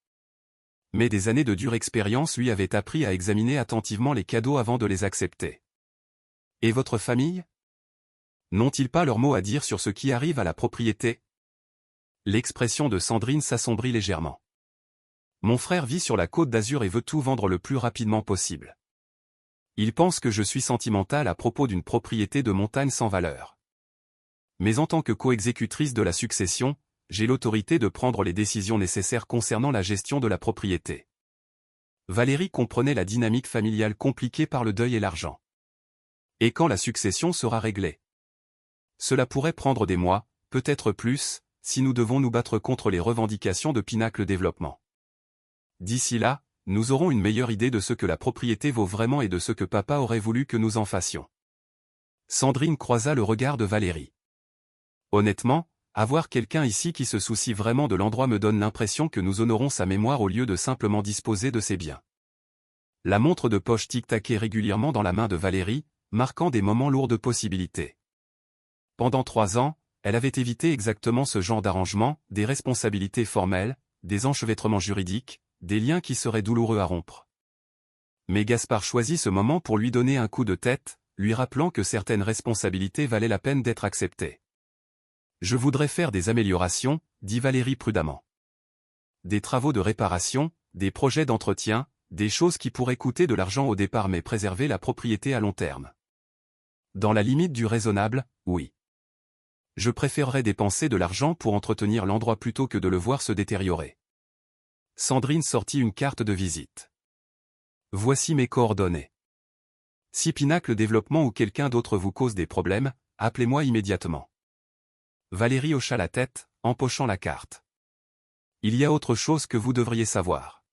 Mais des années de dure expérience lui avaient appris à examiner attentivement les cadeaux avant de les accepter. Et votre famille? N'ont-ils pas leur mot à dire sur ce qui arrive à la propriété? L'expression de Sandrine s'assombrit légèrement. Mon frère vit sur la Côte d'Azur et veut tout vendre le plus rapidement possible. Il pense que je suis sentimental à propos d'une propriété de montagne sans valeur. Mais en tant que co-exécutrice de la succession, j'ai l'autorité de prendre les décisions nécessaires concernant la gestion de la propriété. Valérie comprenait la dynamique familiale compliquée par le deuil et l'argent. Et quand la succession sera réglée? Cela pourrait prendre des mois, peut-être plus, si nous devons nous battre contre les revendications de Pinacle Développement. D'ici là, nous aurons une meilleure idée de ce que la propriété vaut vraiment et de ce que papa aurait voulu que nous en fassions. Sandrine croisa le regard de Valérie. Honnêtement, avoir quelqu'un ici qui se soucie vraiment de l'endroit me donne l'impression que nous honorons sa mémoire au lieu de simplement disposer de ses biens. La montre de poche tic-taquait régulièrement dans la main de Valérie, marquant des moments lourds de possibilités. Pendant 3 ans, elle avait évité exactement ce genre d'arrangement, des responsabilités formelles, des enchevêtrements juridiques, des liens qui seraient douloureux à rompre. Mais Gaspard choisit ce moment pour lui donner un coup de tête, lui rappelant que certaines responsabilités valaient la peine d'être acceptées. Je voudrais faire des améliorations, dit Valérie prudemment. Des travaux de réparation, des projets d'entretien, des choses qui pourraient coûter de l'argent au départ mais préserver la propriété à long terme. Dans la limite du raisonnable, oui. Je préférerais dépenser de l'argent pour entretenir l'endroit plutôt que de le voir se détériorer. Sandrine sortit une carte de visite. Voici mes coordonnées. Si Pinacle Développement ou quelqu'un d'autre vous cause des problèmes, appelez-moi immédiatement. Valérie hocha la tête, empochant la carte. Il y a autre chose que vous devriez savoir.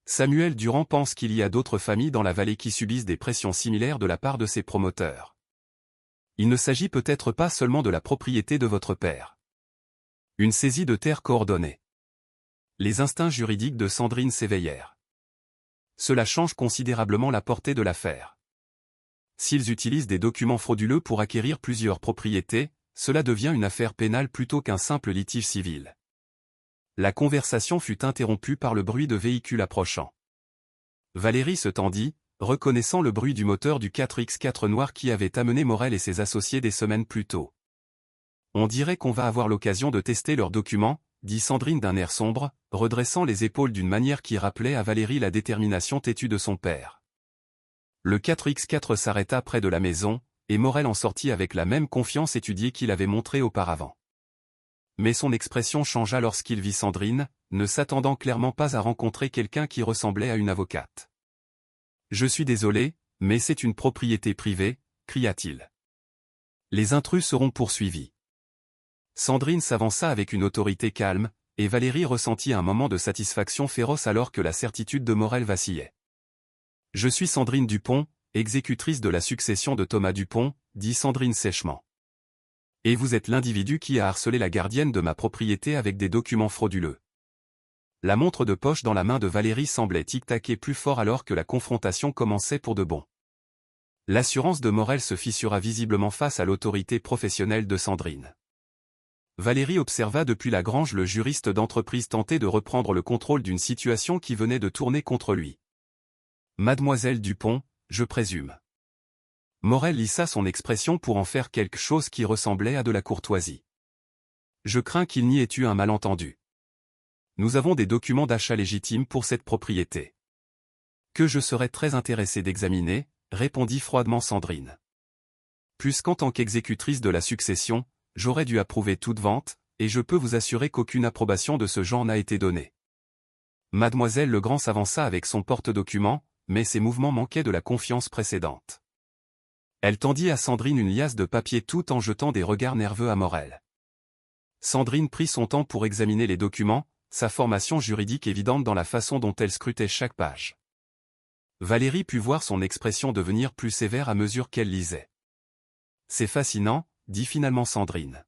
Samuel Durand pense qu'il y a d'autres familles dans la vallée qui subissent des pressions similaires de la part de ses promoteurs. Il ne s'agit peut-être pas seulement de la propriété de votre père. Une saisie de terre coordonnée. Les instincts juridiques de Sandrine s'éveillèrent. Cela change considérablement la portée de l'affaire. S'ils utilisent des documents frauduleux pour acquérir plusieurs propriétés, cela devient une affaire pénale plutôt qu'un simple litige civil. La conversation fut interrompue par le bruit de véhicules approchant. Valérie se tendit, reconnaissant le bruit du moteur du 4x4 noir qui avait amené Morel et ses associés des semaines plus tôt. On dirait qu'on va avoir l'occasion de tester leurs documents, dit Sandrine d'un air sombre, redressant les épaules d'une manière qui rappelait à Valérie la détermination têtue de son père. Le 4x4 s'arrêta près de la maison, et Morel en sortit avec la même confiance étudiée qu'il avait montrée auparavant. Mais son expression changea lorsqu'il vit Sandrine, ne s'attendant clairement pas à rencontrer quelqu'un qui ressemblait à une avocate. « Je suis désolé, mais c'est une propriété privée, » cria-t-il. « Les intrus seront poursuivis. » Sandrine s'avança avec une autorité calme, et Valérie ressentit un moment de satisfaction féroce alors que la certitude de Morel vacillait. « Je suis Sandrine Dupont, exécutrice de la succession de Thomas Dupont, » dit Sandrine sèchement. « Et vous êtes l'individu qui a harcelé la gardienne de ma propriété avec des documents frauduleux. » La montre de poche dans la main de Valérie semblait tic-taquer plus fort alors que la confrontation commençait pour de bon. L'assurance de Morel se fissura visiblement face à l'autorité professionnelle de Sandrine. Valérie observa depuis la grange le juriste d'entreprise tenter de reprendre le contrôle d'une situation qui venait de tourner contre lui. « Mademoiselle Dupont, je présume. » Morel lissa son expression pour en faire quelque chose qui ressemblait à de la courtoisie. « Je crains qu'il n'y ait eu un malentendu. Nous avons des documents d'achat légitimes pour cette propriété. » « Que je serais très intéressé d'examiner, » répondit froidement Sandrine. « Puisqu'en tant qu'exécutrice de la succession, j'aurais dû approuver toute vente, et je peux vous assurer qu'aucune approbation de ce genre n'a été donnée. » Mademoiselle Legrand s'avança avec son porte-document, mais ses mouvements manquaient de la confiance précédente. Elle tendit à Sandrine une liasse de papier tout en jetant des regards nerveux à Morel. Sandrine prit son temps pour examiner les documents, sa formation juridique évidente dans la façon dont elle scrutait chaque page. Valérie put voir son expression devenir plus sévère à mesure qu'elle lisait. « C'est fascinant, dit finalement Sandrine.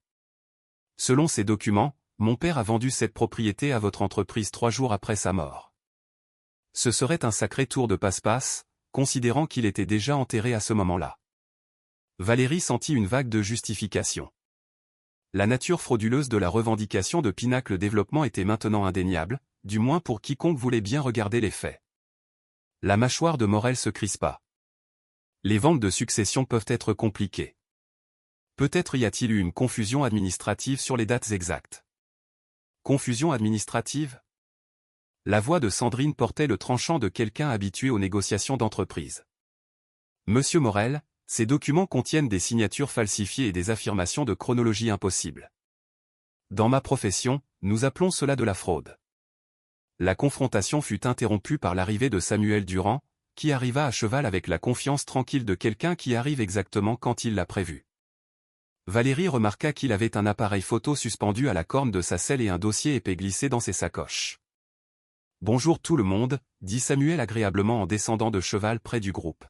Selon ces documents, mon père a vendu cette propriété à votre entreprise 3 jours après sa mort. Ce serait un sacré tour de passe-passe, considérant qu'il était déjà enterré à ce moment-là. » Valérie sentit une vague de justification. La nature frauduleuse de la revendication de Pinacle Développement était maintenant indéniable, du moins pour quiconque voulait bien regarder les faits. La mâchoire de Morel se crispa. Les ventes de succession peuvent être compliquées. Peut-être y a-t-il eu une confusion administrative sur les dates exactes. Confusion administrative? La voix de Sandrine portait le tranchant de quelqu'un habitué aux négociations d'entreprise. Monsieur Morel, ces documents contiennent des signatures falsifiées et des affirmations de chronologie impossible. Dans ma profession, nous appelons cela de la fraude. La confrontation fut interrompue par l'arrivée de Samuel Durand, qui arriva à cheval avec la confiance tranquille de quelqu'un qui arrive exactement quand il l'a prévu. Valérie remarqua qu'il avait un appareil photo suspendu à la corne de sa selle et un dossier épais glissé dans ses sacoches. « Bonjour tout le monde, dit Samuel agréablement en descendant de cheval près du groupe.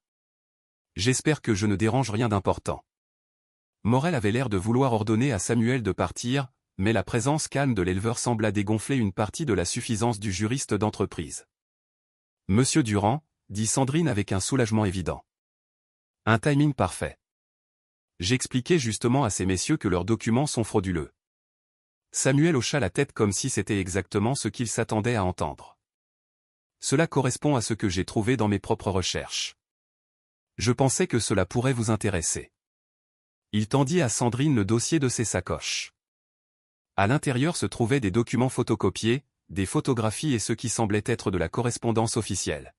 J'espère que je ne dérange rien d'important. » Morel avait l'air de vouloir ordonner à Samuel de partir, mais la présence calme de l'éleveur sembla dégonfler une partie de la suffisance du juriste d'entreprise. « Monsieur Durand, dit Sandrine avec un soulagement évident. Un timing parfait. J'expliquais justement à ces messieurs que leurs documents sont frauduleux. » Samuel hocha la tête comme si c'était exactement ce qu'il s'attendait à entendre. « Cela correspond à ce que j'ai trouvé dans mes propres recherches. Je pensais que cela pourrait vous intéresser. » Il tendit à Sandrine le dossier de ses sacoches. À l'intérieur se trouvaient des documents photocopiés, des photographies et ce qui semblait être de la correspondance officielle.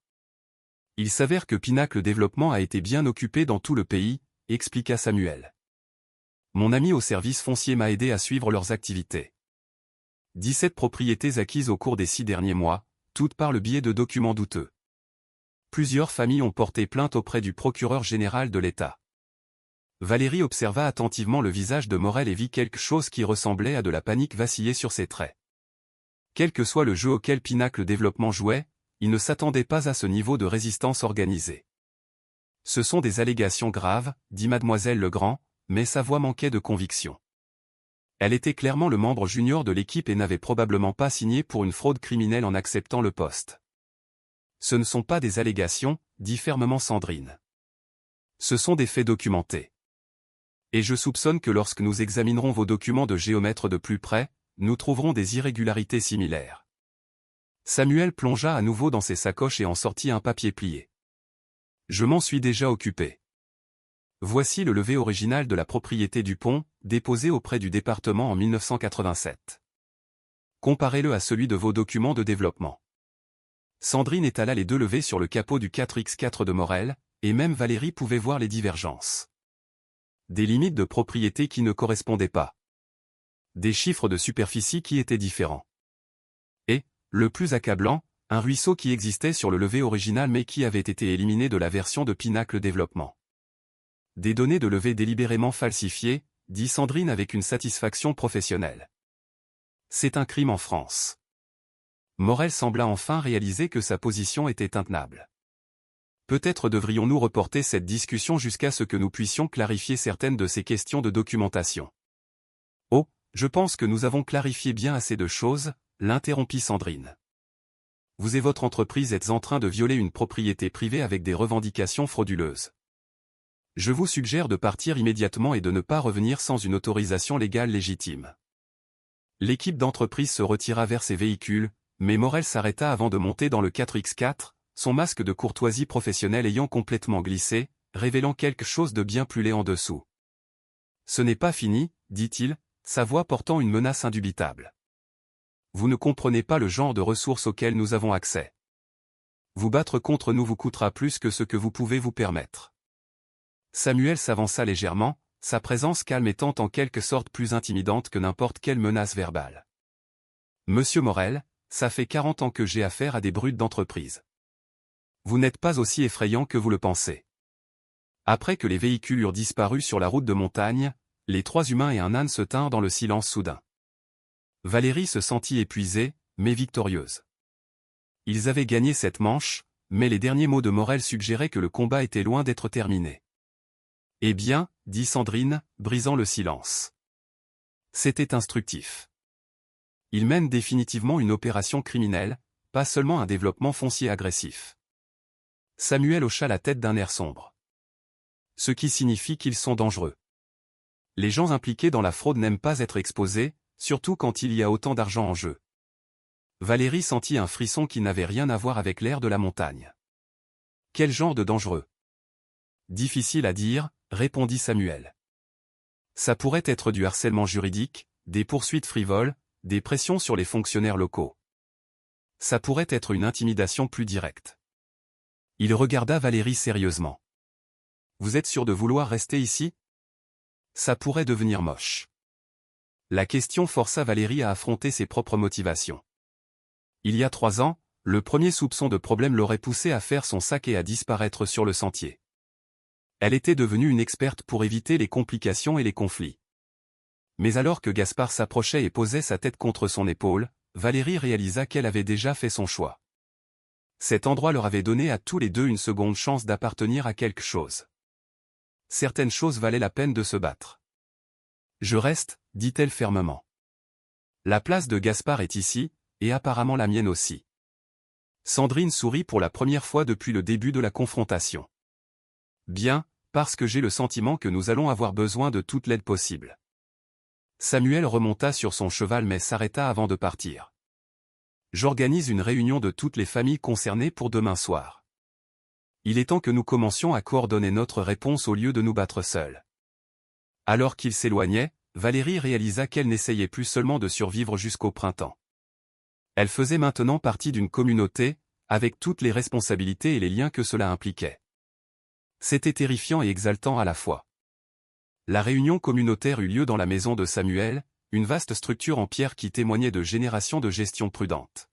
Il s'avère que Pinacle Développement a été bien occupé dans tout le pays, expliqua Samuel. Mon ami au service foncier m'a aidé à suivre leurs activités. 17 propriétés acquises au cours des 6 derniers mois, toutes par le biais de documents douteux. Plusieurs familles ont porté plainte auprès du procureur général de l'État. Valérie observa attentivement le visage de Morel et vit quelque chose qui ressemblait à de la panique vaciller sur ses traits. Quel que soit le jeu auquel Pinacle Développement jouait, il ne s'attendait pas à ce niveau de résistance organisée. Ce sont des allégations graves, dit mademoiselle Legrand, mais sa voix manquait de conviction. Elle était clairement le membre junior de l'équipe et n'avait probablement pas signé pour une fraude criminelle en acceptant le poste. Ce ne sont pas des allégations, dit fermement Sandrine. Ce sont des faits documentés. Et je soupçonne que lorsque nous examinerons vos documents de géomètre de plus près, nous trouverons des irrégularités similaires. Samuel plongea à nouveau dans ses sacoches et en sortit un papier plié. Je m'en suis déjà occupé. Voici le levé original de la propriété du pont, déposé auprès du département en 1987. Comparez-le à celui de vos documents de développement. Sandrine étala les deux levés sur le capot du 4x4 de Morel, et même Valérie pouvait voir les divergences. Des limites de propriété qui ne correspondaient pas. Des chiffres de superficie qui étaient différents. Et, le plus accablant, un ruisseau qui existait sur le levé original mais qui avait été éliminé de la version de Pinacle Développement. Des données de levée délibérément falsifiées, dit Sandrine avec une satisfaction professionnelle. C'est un crime en France. Morel sembla enfin réaliser que sa position était intenable. Peut-être devrions-nous reporter cette discussion jusqu'à ce que nous puissions clarifier certaines de ces questions de documentation. Oh, je pense que nous avons clarifié bien assez de choses, l'interrompit Sandrine. Vous et votre entreprise êtes en train de violer une propriété privée avec des revendications frauduleuses. Je vous suggère de partir immédiatement et de ne pas revenir sans une autorisation légale légitime. L'équipe d'entreprise se retira vers ses véhicules, mais Morel s'arrêta avant de monter dans le 4x4, son masque de courtoisie professionnelle ayant complètement glissé, révélant quelque chose de bien plus laid en dessous. Ce n'est pas fini, dit-il, sa voix portant une menace indubitable. Vous ne comprenez pas le genre de ressources auxquelles nous avons accès. Vous battre contre nous vous coûtera plus que ce que vous pouvez vous permettre. Samuel s'avança légèrement, sa présence calme étant en quelque sorte plus intimidante que n'importe quelle menace verbale. Monsieur Morel, ça fait 40 ans que j'ai affaire à des brutes d'entreprise. Vous n'êtes pas aussi effrayant que vous le pensez. Après que les véhicules eurent disparu sur la route de montagne, les 3 humains et un âne se tinrent dans le silence soudain. Valérie se sentit épuisée, mais victorieuse. Ils avaient gagné cette manche, mais les derniers mots de Morel suggéraient que le combat était loin d'être terminé. « Eh bien, » dit Sandrine, brisant le silence. C'était instructif. Ils mènent définitivement une opération criminelle, pas seulement un développement foncier agressif. Samuel hocha la tête d'un air sombre. Ce qui signifie qu'ils sont dangereux. Les gens impliqués dans la fraude n'aiment pas être exposés, surtout quand il y a autant d'argent en jeu. Valérie sentit un frisson qui n'avait rien à voir avec l'air de la montagne. Quel genre de dangereux? Difficile à dire, répondit Samuel. Ça pourrait être du harcèlement juridique, des poursuites frivoles, des pressions sur les fonctionnaires locaux. Ça pourrait être une intimidation plus directe. Il regarda Valérie sérieusement. Vous êtes sûr de vouloir rester ici? Ça pourrait devenir moche. La question força Valérie à affronter ses propres motivations. Il y a 3 ans, le premier soupçon de problème l'aurait poussée à faire son sac et à disparaître sur le sentier. Elle était devenue une experte pour éviter les complications et les conflits. Mais alors que Gaspard s'approchait et posait sa tête contre son épaule, Valérie réalisa qu'elle avait déjà fait son choix. Cet endroit leur avait donné à tous les deux une seconde chance d'appartenir à quelque chose. Certaines choses valaient la peine de se battre. Je reste, dit-elle fermement. La place de Gaspard est ici, et apparemment la mienne aussi. Sandrine sourit pour la première fois depuis le début de la confrontation. Bien, parce que j'ai le sentiment que nous allons avoir besoin de toute l'aide possible. Samuel remonta sur son cheval mais s'arrêta avant de partir. J'organise une réunion de toutes les familles concernées pour demain soir. Il est temps que nous commencions à coordonner notre réponse au lieu de nous battre seuls. Alors qu'il s'éloignait, Valérie réalisa qu'elle n'essayait plus seulement de survivre jusqu'au printemps. Elle faisait maintenant partie d'une communauté, avec toutes les responsabilités et les liens que cela impliquait. C'était terrifiant et exaltant à la fois. La réunion communautaire eut lieu dans la maison de Samuel, une vaste structure en pierre qui témoignait de générations de gestion prudente.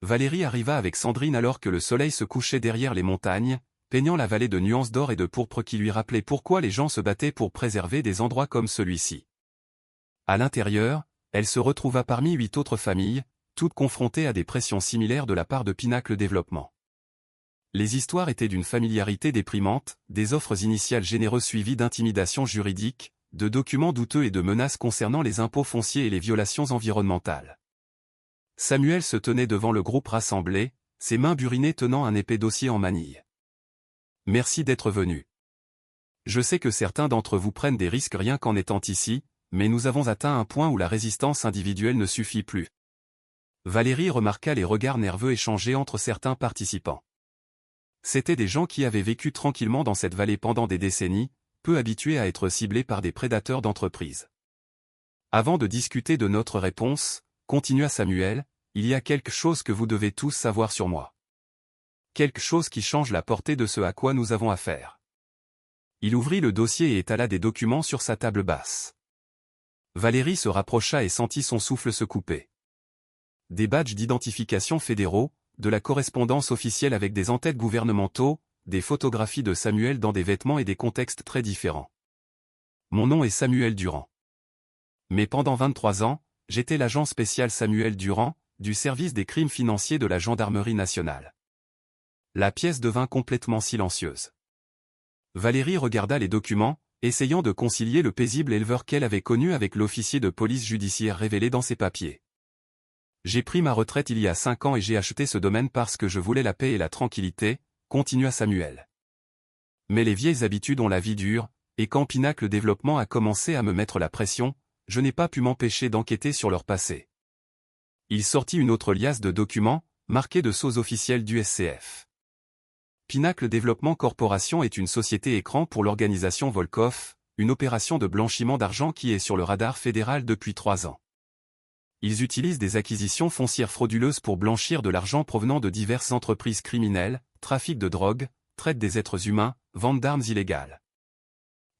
Valérie arriva avec Sandrine alors que le soleil se couchait derrière les montagnes, peignant la vallée de nuances d'or et de pourpre qui lui rappelait pourquoi les gens se battaient pour préserver des endroits comme celui-ci. À l'intérieur, elle se retrouva parmi 8 autres familles, toutes confrontées à des pressions similaires de la part de Pinacle Développement. Les histoires étaient d'une familiarité déprimante, des offres initiales généreuses suivies d'intimidations juridiques, de documents douteux et de menaces concernant les impôts fonciers et les violations environnementales. Samuel se tenait devant le groupe rassemblé, ses mains burinées tenant un épais dossier en manille. « Merci d'être venu. Je sais que certains d'entre vous prennent des risques rien qu'en étant ici, mais nous avons atteint un point où la résistance individuelle ne suffit plus. » Valérie remarqua les regards nerveux échangés entre certains participants. C'étaient des gens qui avaient vécu tranquillement dans cette vallée pendant des décennies, peu habitués à être ciblés par des prédateurs d'entreprise. Avant de discuter de notre réponse, continua Samuel, il y a quelque chose que vous devez tous savoir sur moi. Quelque chose qui change la portée de ce à quoi nous avons affaire. Il ouvrit le dossier et étala des documents sur sa table basse. Valérie se rapprocha et sentit son souffle se couper. Des badges d'identification fédéraux, de la correspondance officielle avec des en-têtes gouvernementaux, des photographies de Samuel dans des vêtements et des contextes très différents. Mon nom est Samuel Durand. Mais pendant 23 ans, j'étais l'agent spécial Samuel Durand, du service des crimes financiers de la Gendarmerie nationale. La pièce devint complètement silencieuse. Valérie regarda les documents, essayant de concilier le paisible éleveur qu'elle avait connu avec l'officier de police judiciaire révélé dans ses papiers. J'ai pris ma retraite il y a 5 ans et j'ai acheté ce domaine parce que je voulais la paix et la tranquillité, continua Samuel. Mais les vieilles habitudes ont la vie dure, et quand Pinacle Développement a commencé à me mettre la pression, je n'ai pas pu m'empêcher d'enquêter sur leur passé. Il sortit une autre liasse de documents, marqués de sceaux officiels du SCF. Pinacle Développement Corporation est une société écran pour l'organisation Volkov, une opération de blanchiment d'argent qui est sur le radar fédéral depuis 3 ans. Ils utilisent des acquisitions foncières frauduleuses pour blanchir de l'argent provenant de diverses entreprises criminelles, trafic de drogue, traite des êtres humains, vente d'armes illégales.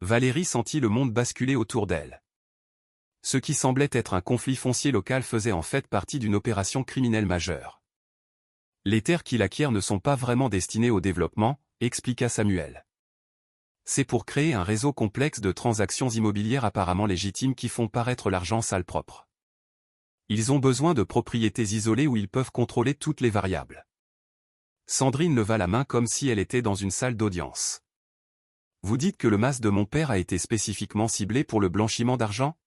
Valérie sentit le monde basculer autour d'elle. Ce qui semblait être un conflit foncier local faisait en fait partie d'une opération criminelle majeure. Les terres qu'il acquiert ne sont pas vraiment destinées au développement, expliqua Samuel. C'est pour créer un réseau complexe de transactions immobilières apparemment légitimes qui font paraître l'argent sale propre. Ils ont besoin de propriétés isolées où ils peuvent contrôler toutes les variables. Sandrine leva la main comme si elle était dans une salle d'audience. Vous dites que le mas de mon père a été spécifiquement ciblé pour le blanchiment d'argent?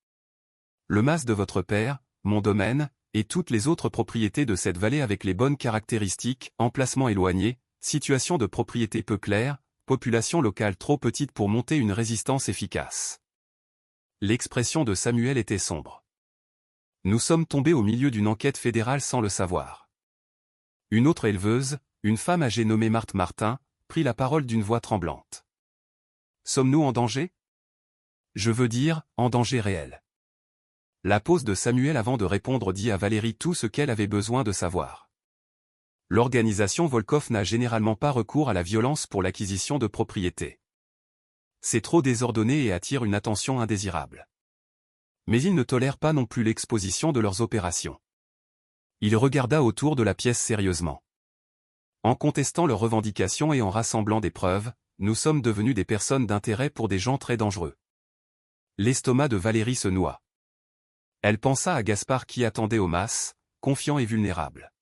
Le mas de votre père, mon domaine, et toutes les autres propriétés de cette vallée avec les bonnes caractéristiques, emplacement éloigné, situation de propriété peu claire, population locale trop petite pour monter une résistance efficace. L'expression de Samuel était sombre. Nous sommes tombés au milieu d'une enquête fédérale sans le savoir. Une autre éleveuse, une femme âgée nommée Marthe Martin, prit la parole d'une voix tremblante. Sommes-nous en danger? Je veux dire, en danger réel. La pause de Samuel avant de répondre dit à Valérie tout ce qu'elle avait besoin de savoir. L'organisation Volkov n'a généralement pas recours à la violence pour l'acquisition de propriétés. C'est trop désordonné et attire une attention indésirable. Mais ils ne tolèrent pas non plus l'exposition de leurs opérations. Il regarda autour de la pièce sérieusement. En contestant leurs revendications et en rassemblant des preuves, nous sommes devenus des personnes d'intérêt pour des gens très dangereux. L'estomac de Valérie se noua. Elle pensa à Gaspard qui attendait au mas, confiant et vulnérable.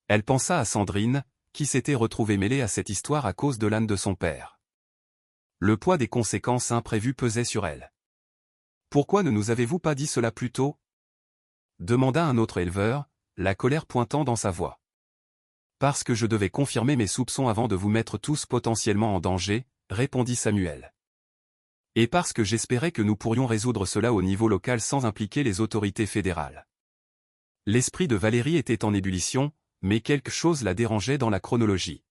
Elle pensa à Sandrine, qui s'était retrouvée mêlée à cette histoire à cause de l'âne de son père. Le poids des conséquences imprévues pesait sur elle. « Pourquoi ne nous avez-vous pas dit cela plus tôt ?» demanda un autre éleveur, la colère pointant dans sa voix. « Parce que je devais confirmer mes soupçons avant de vous mettre tous potentiellement en danger, » répondit Samuel. « Et parce que j'espérais que nous pourrions résoudre cela au niveau local sans impliquer les autorités fédérales. » L'esprit de Valérie était en ébullition, mais quelque chose la dérangeait dans la chronologie.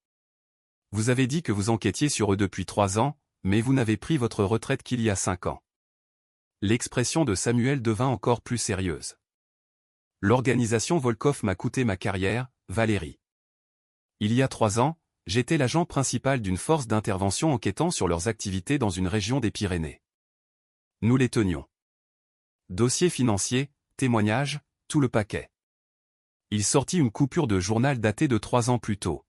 « Vous avez dit que vous enquêtiez sur eux depuis 3 ans, mais vous n'avez pris votre retraite qu'il y a 5 ans. » L'expression de Samuel devint encore plus sérieuse. « L'organisation Volkov m'a coûté ma carrière, Valérie. Il y a 3 ans, j'étais l'agent principal d'une force d'intervention enquêtant sur leurs activités dans une région des Pyrénées. Nous les tenions. Dossier financier, témoignages, tout le paquet. Il sortit une coupure de journal datée de 3 ans plus tôt.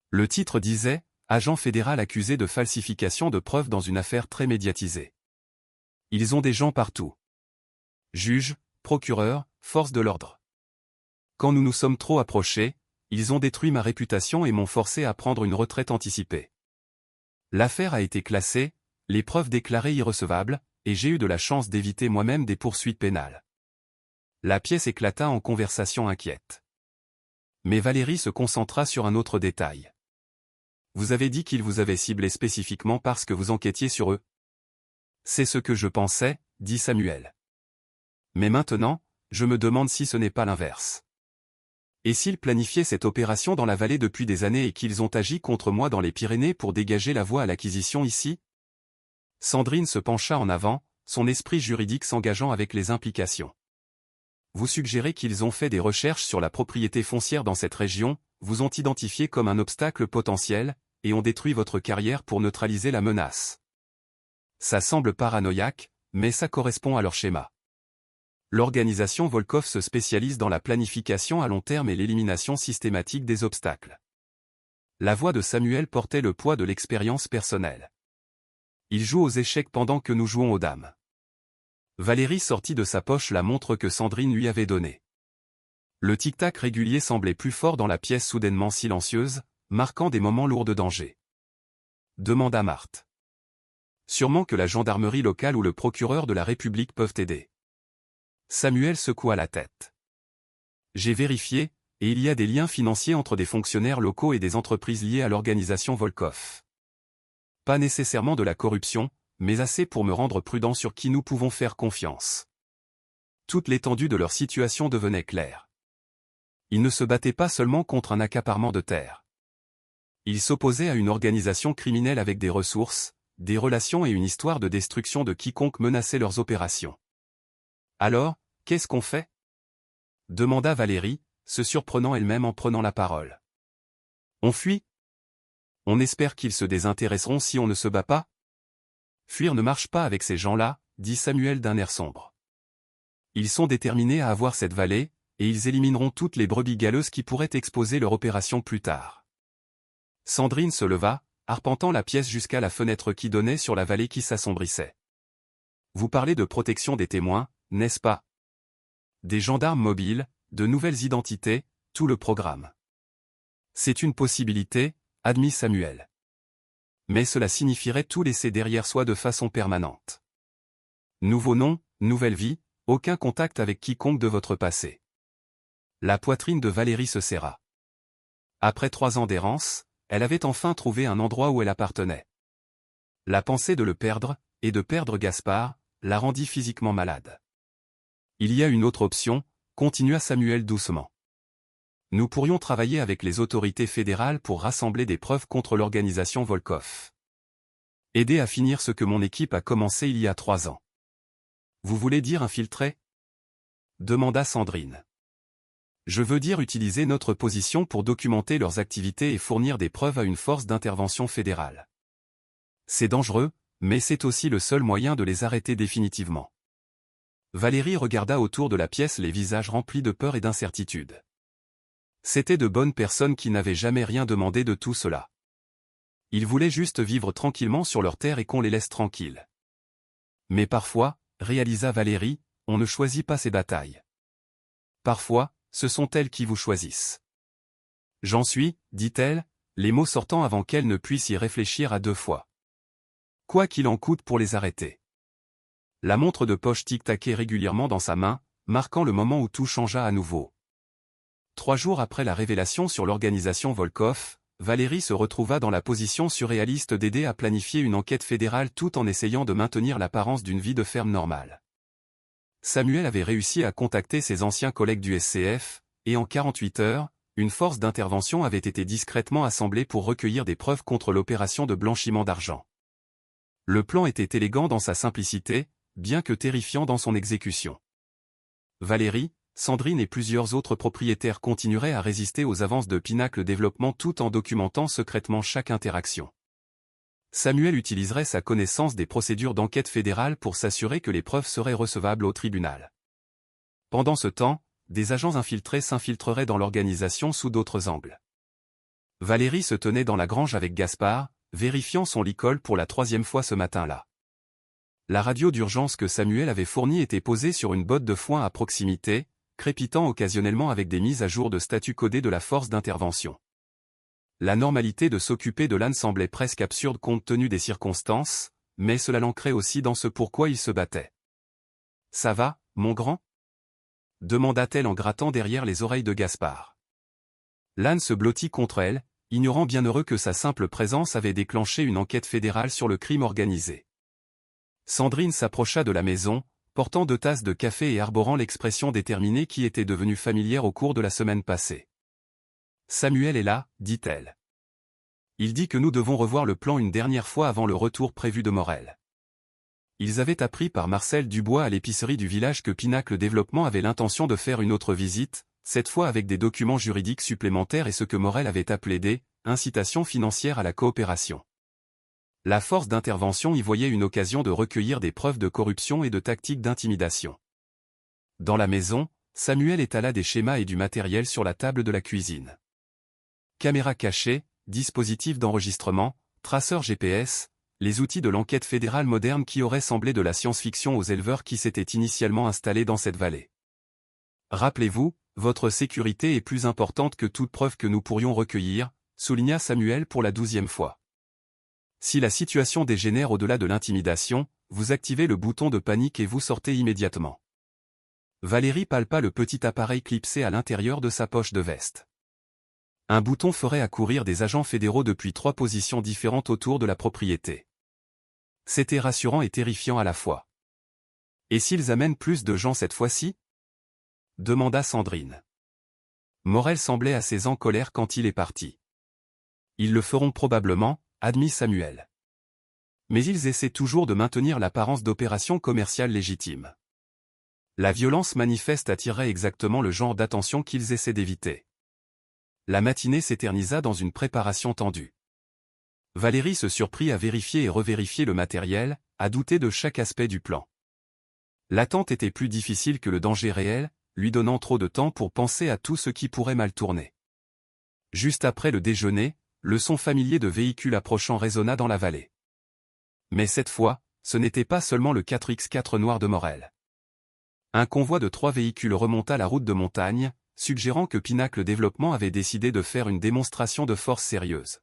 Le titre disait « Agent fédéral accusé de falsification de preuves dans une affaire très médiatisée. » Ils ont des gens partout. Juges, procureurs, forces de l'ordre. Quand nous nous sommes trop approchés, ils ont détruit ma réputation et m'ont forcé à prendre une retraite anticipée. L'affaire a été classée, les preuves déclarées irrecevables, et j'ai eu de la chance d'éviter moi-même des poursuites pénales. La pièce éclata en conversation inquiète. Mais Valérie se concentra sur un autre détail. Vous avez dit qu'ils vous avaient ciblé spécifiquement parce que vous enquêtiez sur eux. C'est ce que je pensais, dit Samuel. Mais maintenant, je me demande si ce n'est pas l'inverse. Et s'ils planifiaient cette opération dans la vallée depuis des années et qu'ils ont agi contre moi dans les Pyrénées pour dégager la voie à l'acquisition ici? Sandrine se pencha en avant, son esprit juridique s'engageant avec les implications. Vous suggérez qu'ils ont fait des recherches sur la propriété foncière dans cette région, vous ont identifié comme un obstacle potentiel, et ont détruit votre carrière pour neutraliser la menace. Ça semble paranoïaque, mais ça correspond à leur schéma. L'organisation Volkov se spécialise dans la planification à long terme et l'élimination systématique des obstacles. La voix de Samuel portait le poids de l'expérience personnelle. Il joue aux échecs pendant que nous jouons aux dames. Valérie sortit de sa poche la montre que Sandrine lui avait donnée. Le tic-tac régulier semblait plus fort dans la pièce soudainement silencieuse, marquant des moments lourds de danger. Demanda Marthe. Sûrement que la gendarmerie locale ou le procureur de la République peuvent aider. Samuel secoua la tête. J'ai vérifié, et il y a des liens financiers entre des fonctionnaires locaux et des entreprises liées à l'organisation Volkov. Pas nécessairement de la corruption, mais assez pour me rendre prudent sur qui nous pouvons faire confiance. Toute l'étendue de leur situation devenait claire. Ils ne se battaient pas seulement contre un accaparement de terre. Ils s'opposaient à une organisation criminelle avec des ressources, des relations et une histoire de destruction de quiconque menaçait leurs opérations. Alors, qu'est-ce qu'on fait? Demanda Valérie, se surprenant elle-même en prenant la parole. On fuit? On espère qu'ils se désintéresseront si on ne se bat pas? Fuir ne marche pas avec ces gens-là, dit Samuel d'un air sombre. Ils sont déterminés à avoir cette vallée, et ils élimineront toutes les brebis galeuses qui pourraient exposer leur opération plus tard. Sandrine se leva, arpentant la pièce jusqu'à la fenêtre qui donnait sur la vallée qui s'assombrissait. Vous parlez de protection des témoins, n'est-ce pas? Des gendarmes mobiles, de nouvelles identités, tout le programme. C'est une possibilité, admit Samuel. Mais cela signifierait tout laisser derrière soi de façon permanente. Nouveau nom, nouvelle vie, aucun contact avec quiconque de votre passé. La poitrine de Valérie se serra. Après 3 ans d'errance, elle avait enfin trouvé un endroit où elle appartenait. La pensée de le perdre, et de perdre Gaspard, la rendit physiquement malade. Il y a une autre option, continua Samuel doucement. Nous pourrions travailler avec les autorités fédérales pour rassembler des preuves contre l'organisation Volkov. Aider à finir ce que mon équipe a commencé il y a 3 ans. Vous voulez dire infiltrer? Demanda Sandrine. Je veux dire utiliser notre position pour documenter leurs activités et fournir des preuves à une force d'intervention fédérale. C'est dangereux, mais c'est aussi le seul moyen de les arrêter définitivement. Valérie regarda autour de la pièce les visages remplis de peur et d'incertitude. C'étaient de bonnes personnes qui n'avaient jamais rien demandé de tout cela. Ils voulaient juste vivre tranquillement sur leur terre et qu'on les laisse tranquilles. Mais parfois, réalisa Valérie, on ne choisit pas ses batailles. Parfois, ce sont elles qui vous choisissent. J'en suis, dit-elle, les mots sortant avant qu'elle ne puisse y réfléchir à 2 fois. Quoi qu'il en coûte pour les arrêter. La montre de poche tic-taquait régulièrement dans sa main, marquant le moment où tout changea à nouveau. 3 jours après la révélation sur l'organisation Volkov, Valérie se retrouva dans la position surréaliste d'aider à planifier une enquête fédérale tout en essayant de maintenir l'apparence d'une vie de ferme normale. Samuel avait réussi à contacter ses anciens collègues du SCF, et en 48 heures, une force d'intervention avait été discrètement assemblée pour recueillir des preuves contre l'opération de blanchiment d'argent. Le plan était élégant dans sa simplicité, bien que terrifiant dans son exécution. Valérie, Sandrine et plusieurs autres propriétaires continueraient à résister aux avances de Pinacle Développement tout en documentant secrètement chaque interaction. Samuel utiliserait sa connaissance des procédures d'enquête fédérale pour s'assurer que les preuves seraient recevables au tribunal. Pendant ce temps, des agents infiltrés s'infiltreraient dans l'organisation sous d'autres angles. Valérie se tenait dans la grange avec Gaspard, vérifiant son licol pour la 3e fois ce matin-là. La radio d'urgence que Samuel avait fournie était posée sur une botte de foin à proximité, crépitant occasionnellement avec des mises à jour de statut codé de la force d'intervention. La normalité de s'occuper de l'âne semblait presque absurde compte tenu des circonstances, mais cela l'ancrait aussi dans ce pourquoi il se battait. « Ça va, mon grand » demanda-t-elle en grattant derrière les oreilles de Gaspard. L'âne se blottit contre elle, ignorant bienheureux que sa simple présence avait déclenché une enquête fédérale sur le crime organisé. Sandrine s'approcha de la maison, portant 2 tasses de café et arborant l'expression déterminée qui était devenue familière au cours de la semaine passée. « Samuel est là, dit-elle. Il dit que nous devons revoir le plan une dernière fois avant le retour prévu de Morel. » Ils avaient appris par Marcel Dubois à l'épicerie du village que Pinacle Développement avait l'intention de faire une autre visite, cette fois avec des documents juridiques supplémentaires et ce que Morel avait appelé des « incitations financières à la coopération ». La force d'intervention y voyait une occasion de recueillir des preuves de corruption et de tactiques d'intimidation. Dans la maison, Samuel étala des schémas et du matériel sur la table de la cuisine. Caméra cachée, dispositif d'enregistrement, traceur GPS, les outils de l'enquête fédérale moderne qui auraient semblé de la science-fiction aux éleveurs qui s'étaient initialement installés dans cette vallée. Rappelez-vous, votre sécurité est plus importante que toute preuve que nous pourrions recueillir, souligna Samuel pour la 12e fois. Si la situation dégénère au-delà de l'intimidation, vous activez le bouton de panique et vous sortez immédiatement. Valérie palpa le petit appareil clipsé à l'intérieur de sa poche de veste. Un bouton ferait accourir des agents fédéraux depuis 3 positions différentes autour de la propriété. C'était rassurant et terrifiant à la fois. Et s'ils amènent plus de gens cette fois-ci ? Demanda Sandrine. Morel semblait assez en colère quand il est parti. Ils le feront probablement, admit Samuel. Mais ils essaient toujours de maintenir l'apparence d'opération commerciale légitime. La violence manifeste attirerait exactement le genre d'attention qu'ils essaient d'éviter. La matinée s'éternisa dans une préparation tendue. Valérie se surprit à vérifier et revérifier le matériel, à douter de chaque aspect du plan. L'attente était plus difficile que le danger réel, lui donnant trop de temps pour penser à tout ce qui pourrait mal tourner. Juste après le déjeuner, le son familier de véhicules approchant résonna dans la vallée. Mais cette fois, ce n'était pas seulement le 4x4 noir de Morel. Un convoi de 3 véhicules remonta la route de montagne, suggérant que Pinacle Développement avait décidé de faire une démonstration de force sérieuse.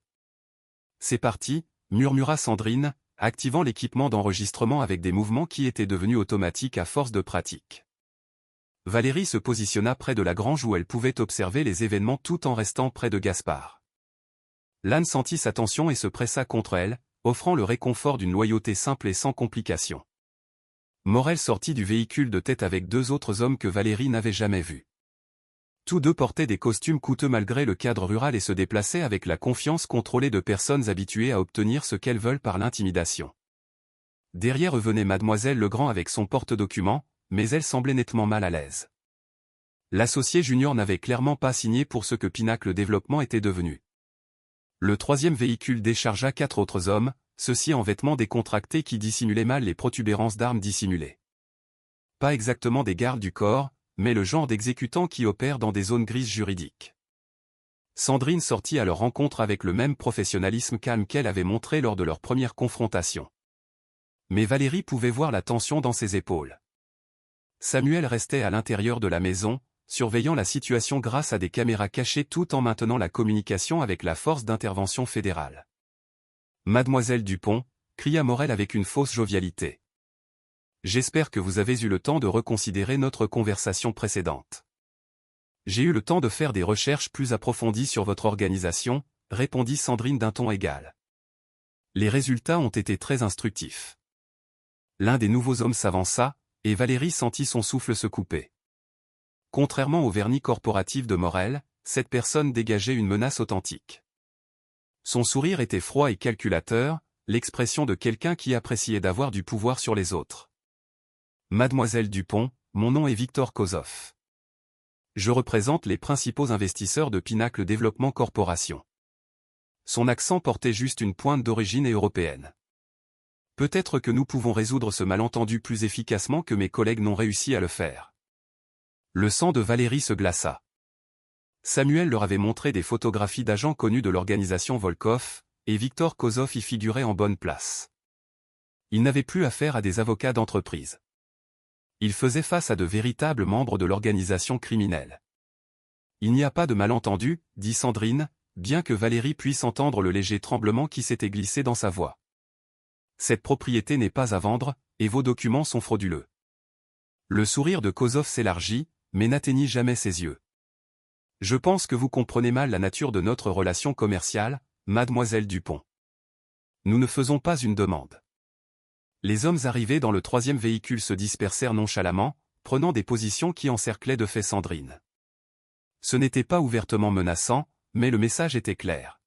« C'est parti », murmura Sandrine, activant l'équipement d'enregistrement avec des mouvements qui étaient devenus automatiques à force de pratique. Valérie se positionna près de la grange où elle pouvait observer les événements tout en restant près de Gaspard. L'âne sentit sa tension et se pressa contre elle, offrant le réconfort d'une loyauté simple et sans complication. Morel sortit du véhicule de tête avec 2 autres hommes que Valérie n'avait jamais vus. Tous 2 portaient des costumes coûteux malgré le cadre rural et se déplaçaient avec la confiance contrôlée de personnes habituées à obtenir ce qu'elles veulent par l'intimidation. Derrière eux venait Mademoiselle Legrand avec son porte-documents, mais elle semblait nettement mal à l'aise. L'associé junior n'avait clairement pas signé pour ce que Pinacle Développement était devenu. Le 3e véhicule déchargea 4 autres hommes, ceux-ci en vêtements décontractés qui dissimulaient mal les protubérances d'armes dissimulées. Pas exactement des gardes du corps, mais le genre d'exécutants qui opèrent dans des zones grises juridiques. Sandrine sortit à leur rencontre avec le même professionnalisme calme qu'elle avait montré lors de leur première confrontation. Mais Valérie pouvait voir la tension dans ses épaules. Samuel restait à l'intérieur de la maison, surveillant la situation grâce à des caméras cachées tout en maintenant la communication avec la force d'intervention fédérale. « Mademoiselle Dupont », cria Morel avec une fausse jovialité. « J'espère que vous avez eu le temps de reconsidérer notre conversation précédente. » « J'ai eu le temps de faire des recherches plus approfondies sur votre organisation, » répondit Sandrine d'un ton égal. Les résultats ont été très instructifs. L'un des nouveaux hommes s'avança, et Valérie sentit son souffle se couper. Contrairement au vernis corporatif de Morel, cette personne dégageait une menace authentique. Son sourire était froid et calculateur, l'expression de quelqu'un qui appréciait d'avoir du pouvoir sur les autres. « Mademoiselle Dupont, mon nom est Victor Kozov. Je représente les principaux investisseurs de Pinacle Développement Corporation. » Son accent portait juste une pointe d'origine européenne. « Peut-être que nous pouvons résoudre ce malentendu plus efficacement que mes collègues n'ont réussi à le faire. » Le sang de Valérie se glaça. Samuel leur avait montré des photographies d'agents connus de l'organisation Volkov, et Victor Kozov y figurait en bonne place. Il n'avait plus affaire à des avocats d'entreprise. Il faisait face à de véritables membres de l'organisation criminelle. « Il n'y a pas de malentendu, » dit Sandrine, bien que Valérie puisse entendre le léger tremblement qui s'était glissé dans sa voix. « Cette propriété n'est pas à vendre, et vos documents sont frauduleux. » Le sourire de Kozov s'élargit, mais n'atteignit jamais ses yeux. « Je pense que vous comprenez mal la nature de notre relation commerciale, Mademoiselle Dupont. Nous ne faisons pas une demande. » Les hommes arrivés dans le 3e véhicule se dispersèrent nonchalamment, prenant des positions qui encerclaient de fait Sandrine. Ce n'était pas ouvertement menaçant, mais le message était clair.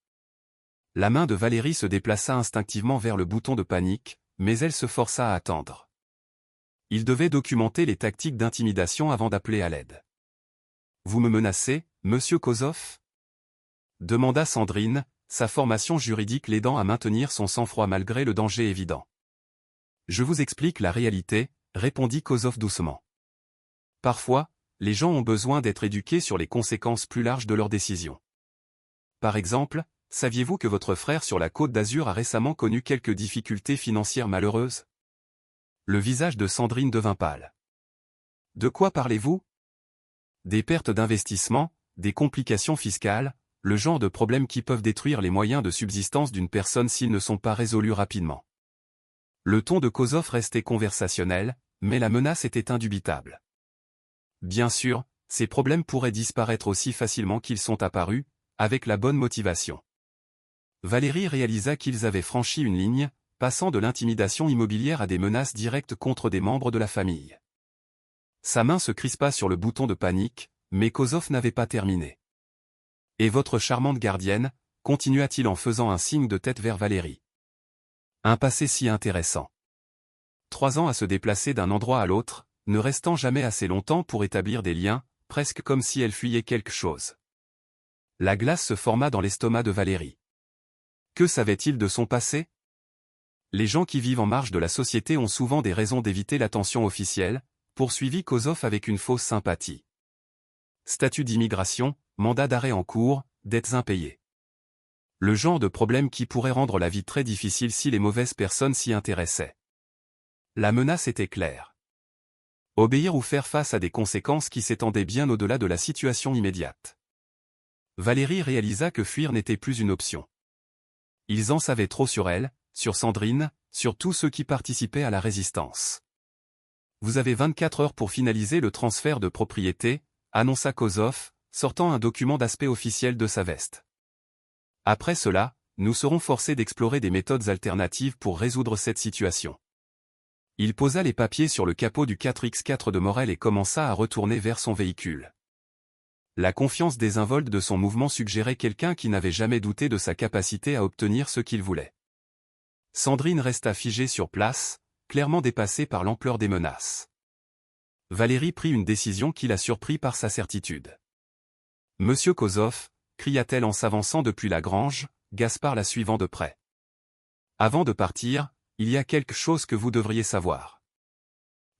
La main de Valérie se déplaça instinctivement vers le bouton de panique, mais elle se força à attendre. Il devait documenter les tactiques d'intimidation avant d'appeler à l'aide. « Vous me menacez, monsieur Kozov ?» demanda Sandrine, sa formation juridique l'aidant à maintenir son sang-froid malgré le danger évident. « Je vous explique la réalité, » répondit Kozov doucement. « Parfois, les gens ont besoin d'être éduqués sur les conséquences plus larges de leurs décisions. Par exemple, saviez-vous que votre frère sur la Côte d'Azur a récemment connu quelques difficultés financières malheureuses ? » Le visage de Sandrine devint pâle. « De quoi parlez-vous ? » Des pertes d'investissement, des complications fiscales, le genre de problèmes qui peuvent détruire les moyens de subsistance d'une personne s'ils ne sont pas résolus rapidement. Le ton de Kozov restait conversationnel, mais la menace était indubitable. Bien sûr, ces problèmes pourraient disparaître aussi facilement qu'ils sont apparus, avec la bonne motivation. Valérie réalisa qu'ils avaient franchi une ligne, passant de l'intimidation immobilière à des menaces directes contre des membres de la famille. Sa main se crispa sur le bouton de panique, mais Kozov n'avait pas terminé. « Et votre charmante gardienne » continua-t-il en faisant un signe de tête vers Valérie. « Un passé si intéressant. 3 ans à se déplacer d'un endroit à l'autre, ne restant jamais assez longtemps pour établir des liens, presque comme si elle fuyait quelque chose. » La glace se forma dans l'estomac de Valérie. Que savait-il de son passé ? Les gens qui vivent en marge de la société ont souvent des raisons d'éviter l'attention officielle, poursuivit Kozov avec une fausse sympathie. Statut d'immigration, mandat d'arrêt en cours, dettes impayées. Le genre de problème qui pourrait rendre la vie très difficile si les mauvaises personnes s'y intéressaient. La menace était claire. Obéir ou faire face à des conséquences qui s'étendaient bien au-delà de la situation immédiate. Valérie réalisa que fuir n'était plus une option. Ils en savaient trop sur elle, sur Sandrine, sur tous ceux qui participaient à la résistance. Vous avez 24 heures pour finaliser le transfert de propriété, annonça Kozov, sortant un document d'aspect officiel de sa veste. Après cela, nous serons forcés d'explorer des méthodes alternatives pour résoudre cette situation. Il posa les papiers sur le capot du 4x4 de Morel et commença à retourner vers son véhicule. La confiance désinvolte de son mouvement suggérait quelqu'un qui n'avait jamais douté de sa capacité à obtenir ce qu'il voulait. Sandrine resta figée sur place, clairement dépassée par l'ampleur des menaces. Valérie prit une décision qui la surprit par sa certitude. « Monsieur Kozov » cria-t-elle en s'avançant depuis la grange, Gaspard la suivant de près. « Avant de partir, il y a quelque chose que vous devriez savoir. »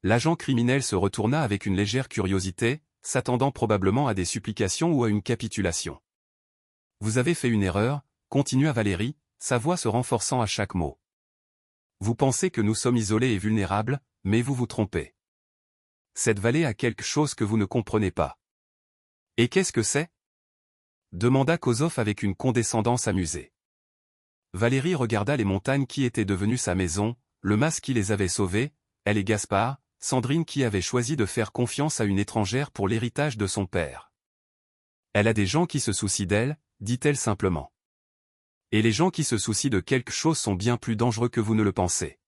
L'agent criminel se retourna avec une légère curiosité, s'attendant probablement à des supplications ou à une capitulation. « Vous avez fait une erreur » continua Valérie, sa voix se renforçant à chaque mot. « Vous pensez que nous sommes isolés et vulnérables, mais vous vous trompez. Cette vallée a quelque chose que vous ne comprenez pas. »« Et qu'est-ce que c'est » demanda Kozov avec une condescendance amusée. Valérie regarda les montagnes qui étaient devenues sa maison, le mas qui les avait sauvés, elle et Gaspard, Sandrine qui avait choisi de faire confiance à une étrangère pour l'héritage de son père. « Elle a des gens qui se soucient d'elle, dit-elle simplement. Et les gens qui se soucient de quelque chose sont bien plus dangereux que vous ne le pensez. »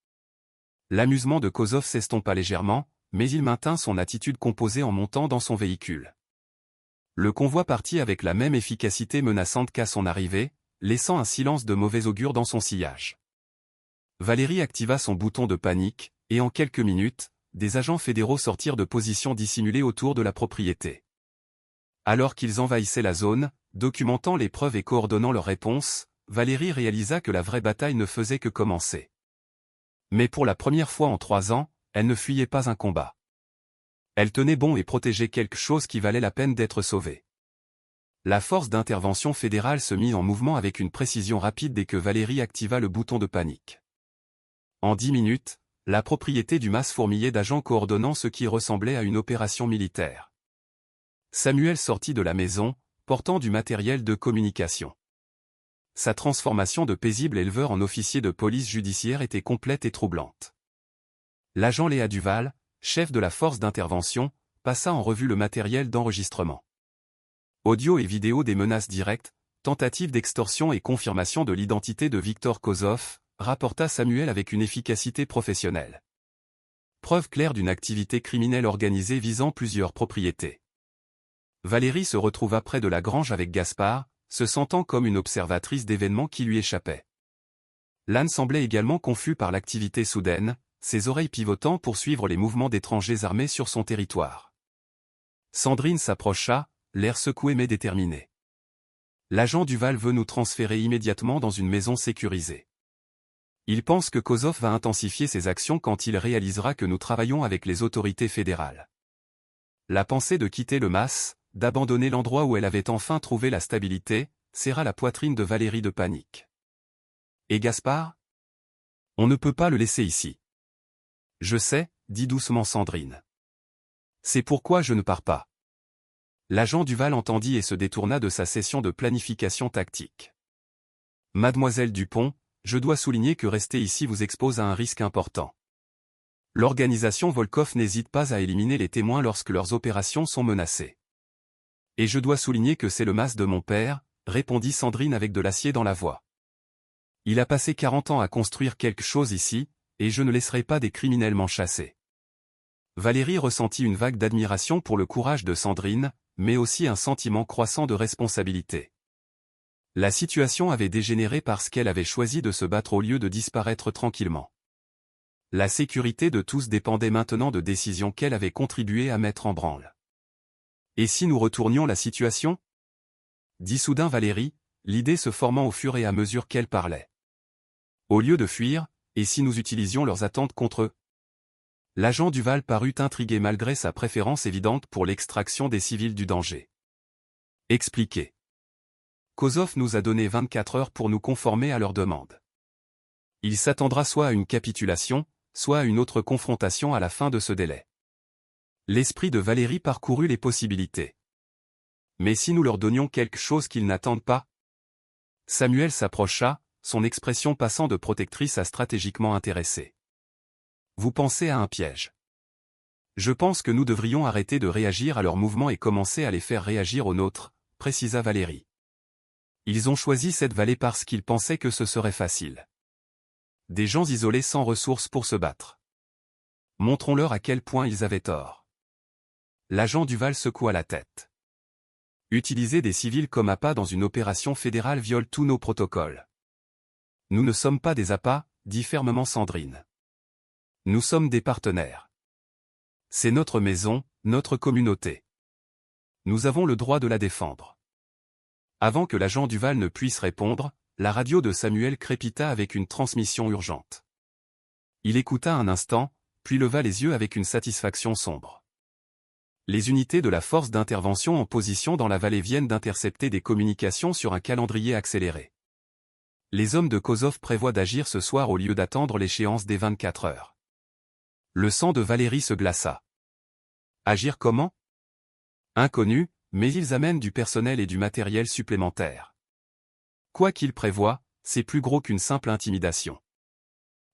L'amusement de Kozov s'estompa légèrement, mais il maintint son attitude composée en montant dans son véhicule. Le convoi partit avec la même efficacité menaçante qu'à son arrivée, laissant un silence de mauvais augure dans son sillage. Valérie activa son bouton de panique, et en quelques minutes, des agents fédéraux sortirent de positions dissimulées autour de la propriété. Alors qu'ils envahissaient la zone, documentant les preuves et coordonnant leurs réponses, Valérie réalisa que la vraie bataille ne faisait que commencer. Mais pour la première fois en 3 ans, elle ne fuyait pas un combat. Elle tenait bon et protégeait quelque chose qui valait la peine d'être sauvé. La force d'intervention fédérale se mit en mouvement avec une précision rapide dès que Valérie activa le bouton de panique. En 10 minutes, la propriété du mas fourmillait d'agents coordonnant ce qui ressemblait à une opération militaire. Samuel sortit de la maison, portant du matériel de communication. Sa transformation de paisible éleveur en officier de police judiciaire était complète et troublante. L'agent Léa Duval, chef de la force d'intervention, passa en revue le matériel d'enregistrement. Audio et vidéo des menaces directes, tentatives d'extorsion et confirmation de l'identité de Victor Kozov, rapporta Samuel avec une efficacité professionnelle. Preuve claire d'une activité criminelle organisée visant plusieurs propriétés. Valérie se retrouva près de la grange avec Gaspard, se sentant comme une observatrice d'événements qui lui échappaient. L'âne semblait également confus par l'activité soudaine, ses oreilles pivotant pour suivre les mouvements d'étrangers armés sur son territoire. Sandrine s'approcha, l'air secoué mais déterminé. L'agent Duval veut nous transférer immédiatement dans une maison sécurisée. Il pense que Kozov va intensifier ses actions quand il réalisera que nous travaillons avec les autorités fédérales. La pensée de quitter le mas, d'abandonner l'endroit où elle avait enfin trouvé la stabilité, serra la poitrine de Valérie de panique. Et Gaspard ? On ne peut pas le laisser ici. Je sais, dit doucement Sandrine. C'est pourquoi je ne pars pas. L'agent Duval entendit et se détourna de sa session de planification tactique. Mademoiselle Dupont, je dois souligner que rester ici vous expose à un risque important. L'organisation Volkov n'hésite pas à éliminer les témoins lorsque leurs opérations sont menacées. Et je dois souligner que c'est le mas de mon père, répondit Sandrine avec de l'acier dans la voix. Il a passé 40 ans à construire quelque chose ici, et je ne laisserai pas des criminels m'en chasser. Valérie ressentit une vague d'admiration pour le courage de Sandrine, mais aussi un sentiment croissant de responsabilité. La situation avait dégénéré parce qu'elle avait choisi de se battre au lieu de disparaître tranquillement. La sécurité de tous dépendait maintenant de décisions qu'elle avait contribué à mettre en branle. Et si nous retournions la situation ? Dit soudain Valérie, l'idée se formant au fur et à mesure qu'elle parlait. Au lieu de fuir, et si nous utilisions leurs attentes contre eux ? L'agent Duval parut intrigué malgré sa préférence évidente pour l'extraction des civils du danger. Expliquez. Kozov nous a donné 24 heures pour nous conformer à leur demande. Il s'attendra soit à une capitulation, soit à une autre confrontation à la fin de ce délai. L'esprit de Valérie parcourut les possibilités. Mais si nous leur donnions quelque chose qu'ils n'attendent pas? Samuel s'approcha, son expression passant de protectrice à stratégiquement intéressée. Vous pensez à un piège. Je pense que nous devrions arrêter de réagir à leurs mouvements et commencer à les faire réagir aux nôtres, précisa Valérie. Ils ont choisi cette vallée parce qu'ils pensaient que ce serait facile. Des gens isolés sans ressources pour se battre. Montrons-leur à quel point ils avaient tort. L'agent Duval secoua la tête. Utiliser des civils comme appâts dans une opération fédérale viole tous nos protocoles. Nous ne sommes pas des appâts, dit fermement Sandrine. Nous sommes des partenaires. C'est notre maison, notre communauté. Nous avons le droit de la défendre. Avant que l'agent Duval ne puisse répondre, la radio de Samuel crépita avec une transmission urgente. Il écouta un instant, puis leva les yeux avec une satisfaction sombre. Les unités de la force d'intervention en position dans la vallée viennent d'intercepter des communications sur un calendrier accéléré. Les hommes de Kozov prévoient d'agir ce soir au lieu d'attendre l'échéance des 24 heures. Le sang de Valérie se glaça. Agir comment? Inconnu, mais ils amènent du personnel et du matériel supplémentaire. Quoi qu'ils prévoient, c'est plus gros qu'une simple intimidation.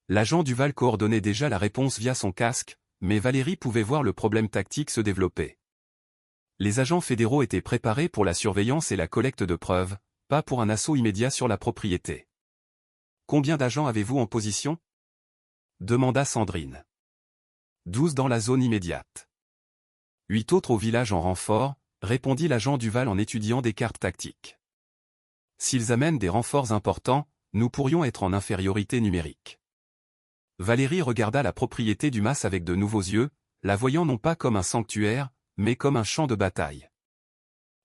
L'agent Duval coordonnait déjà la réponse via son casque, mais Valérie pouvait voir le problème tactique se développer. Les agents fédéraux étaient préparés pour la surveillance et la collecte de preuves, pas pour un assaut immédiat sur la propriété. Combien d'agents avez-vous en position? Demanda Sandrine. 12 dans la zone immédiate. 8 autres au village en renfort, répondit l'agent Duval en étudiant des cartes tactiques. S'ils amènent des renforts importants, nous pourrions être en infériorité numérique. Valérie regarda la propriété du mas avec de nouveaux yeux, la voyant non pas comme un sanctuaire, mais comme un champ de bataille.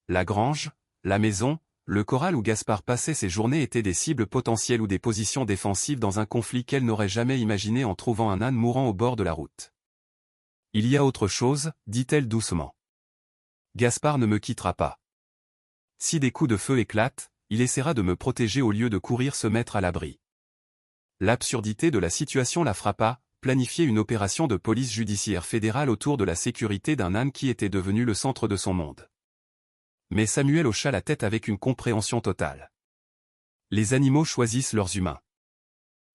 La grange, la maison, le corral où Gaspard passait ses journées étaient des cibles potentielles ou des positions défensives dans un conflit qu'elle n'aurait jamais imaginé en trouvant un âne mourant au bord de la route. Il y a autre chose, dit-elle doucement. Gaspard ne me quittera pas. Si des coups de feu éclatent, il essaiera de me protéger au lieu de courir se mettre à l'abri. L'absurdité de la situation la frappa, planifier une opération de police judiciaire fédérale autour de la sécurité d'un âne qui était devenu le centre de son monde. Mais Samuel hocha la tête avec une compréhension totale. Les animaux choisissent leurs humains.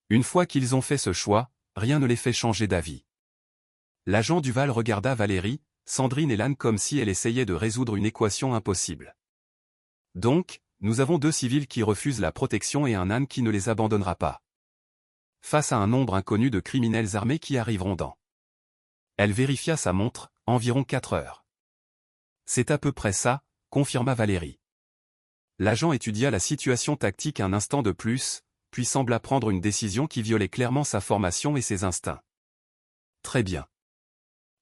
Une fois qu'ils ont fait ce choix, rien ne les fait changer d'avis. L'agent Duval regarda Valérie, Sandrine et l'âne comme si elle essayait de résoudre une équation impossible. Donc, nous avons 2 civils qui refusent la protection et un âne qui ne les abandonnera pas. Face à un nombre inconnu de criminels armés qui arriveront dans. Elle vérifia sa montre, environ 4 heures. C'est à peu près ça, confirma Valérie. L'agent étudia la situation tactique un instant de plus, puis sembla prendre une décision qui violait clairement sa formation et ses instincts. Très bien.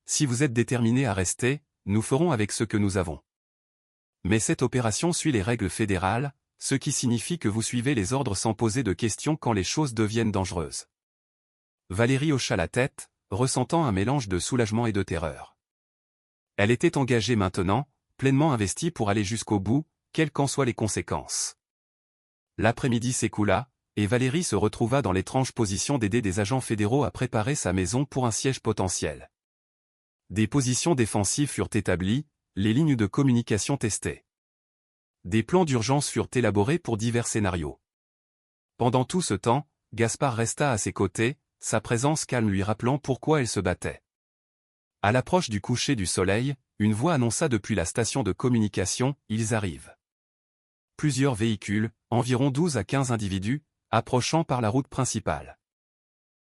Si vous êtes déterminé à rester, nous ferons avec ce que nous avons. Mais cette opération suit les règles fédérales, ce qui signifie que vous suivez les ordres sans poser de questions quand les choses deviennent dangereuses. Valérie hocha la tête, ressentant un mélange de soulagement et de terreur. Elle était engagée maintenant, pleinement investie pour aller jusqu'au bout, quelles qu'en soient les conséquences. L'après-midi s'écoula, et Valérie se retrouva dans l'étrange position d'aider des agents fédéraux à préparer sa maison pour un siège potentiel. Des positions défensives furent établies, les lignes de communication testées. Des plans d'urgence furent élaborés pour divers scénarios. Pendant tout ce temps, Gaspard resta à ses côtés, sa présence calme lui rappelant pourquoi elle se battait. À l'approche du coucher du soleil, une voix annonça depuis la station de communication « Ils arrivent ». Plusieurs véhicules, environ 12 à 15 individus, approchant par la route principale.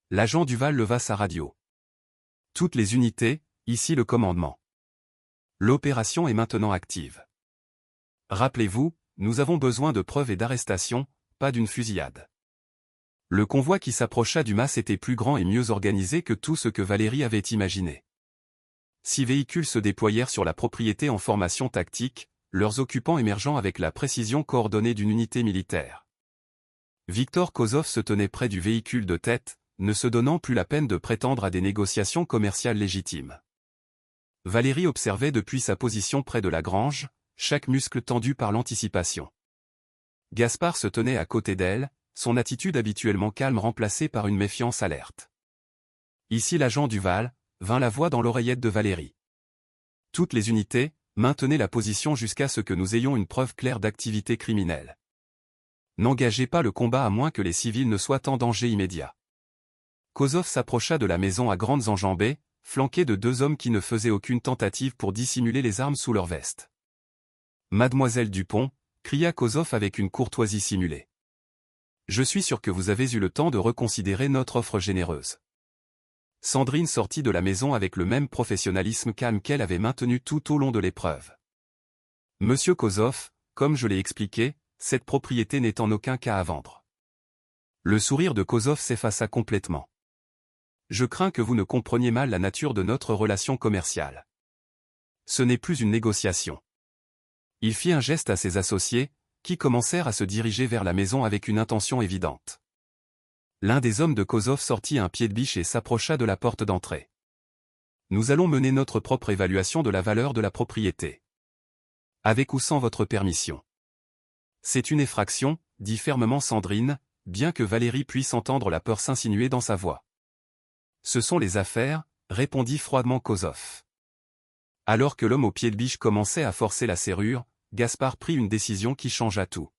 L'agent Duval leva sa radio. Toutes les unités, ici le commandement. L'opération est maintenant active. Rappelez-vous, nous avons besoin de preuves et d'arrestations, pas d'une fusillade. Le convoi qui s'approcha du mas était plus grand et mieux organisé que tout ce que Valérie avait imaginé. 6 véhicules se déployèrent sur la propriété en formation tactique, leurs occupants émergeant avec la précision coordonnée d'une unité militaire. Victor Kozov se tenait près du véhicule de tête, ne se donnant plus la peine de prétendre à des négociations commerciales légitimes. Valérie observait depuis sa position près de la grange, chaque muscle tendu par l'anticipation. Gaspard se tenait à côté d'elle, son attitude habituellement calme remplacée par une méfiance alerte. Ici l'agent Duval, vint la voix dans l'oreillette de Valérie. Toutes les unités, maintenez la position jusqu'à ce que nous ayons une preuve claire d'activité criminelle. N'engagez pas le combat à moins que les civils ne soient en danger immédiat. Kozov s'approcha de la maison à grandes enjambées, flanqué de 2 hommes qui ne faisaient aucune tentative pour dissimuler les armes sous leur veste. Mademoiselle Dupont, cria Kozov avec une courtoisie simulée. Je suis sûr que vous avez eu le temps de reconsidérer notre offre généreuse. Sandrine sortit de la maison avec le même professionnalisme calme qu'elle avait maintenu tout au long de l'épreuve. Monsieur Kozov, comme je l'ai expliqué, cette propriété n'est en aucun cas à vendre. Le sourire de Kozov s'effaça complètement. Je crains que vous ne compreniez mal la nature de notre relation commerciale. Ce n'est plus une négociation. Il fit un geste à ses associés, qui commencèrent à se diriger vers la maison avec une intention évidente. L'un des hommes de Kozov sortit un pied de biche et s'approcha de la porte d'entrée. Nous allons mener notre propre évaluation de la valeur de la propriété. Avec ou sans votre permission. C'est une effraction, dit fermement Sandrine, bien que Valérie puisse entendre la peur s'insinuer dans sa voix. Ce sont les affaires, répondit froidement Kozov. Alors que l'homme au pied de biche commençait à forcer la serrure, Gaspard prit une décision qui changea tout.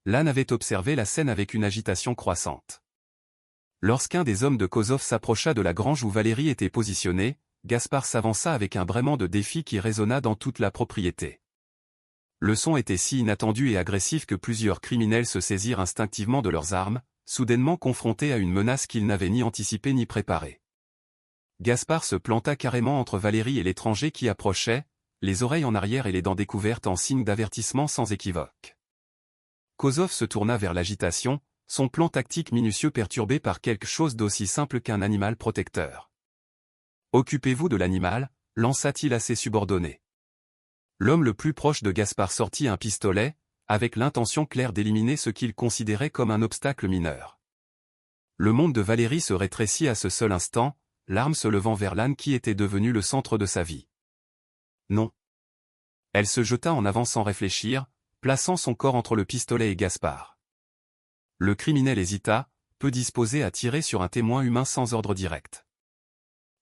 Lannes avait observé la scène avec une agitation croissante. Lorsqu'un des hommes de Kozov s'approcha de la grange où Valérie était positionnée, Gaspard s'avança avec un braiement de défi qui résonna dans toute la propriété. Le son était si inattendu et agressif que plusieurs criminels se saisirent instinctivement de leurs armes, soudainement confrontés à une menace qu'ils n'avaient ni anticipée ni préparée. Gaspard se planta carrément entre Valérie et l'étranger qui approchait, les oreilles en arrière et les dents découvertes en signe d'avertissement sans équivoque. Kozov se tourna vers l'agitation, son plan tactique minutieux perturbé par quelque chose d'aussi simple qu'un animal protecteur. « Occupez-vous de l'animal » lança-t-il à ses subordonnés. L'homme le plus proche de Gaspard sortit un pistolet, avec l'intention claire d'éliminer ce qu'il considérait comme un obstacle mineur. Le monde de Valérie se rétrécit à ce seul instant, l'arme se levant vers Lannes qui était devenu le centre de sa vie. Non. Elle se jeta en avant sans réfléchir, plaçant son corps entre le pistolet et Gaspard. Le criminel hésita, peu disposé à tirer sur un témoin humain sans ordre direct.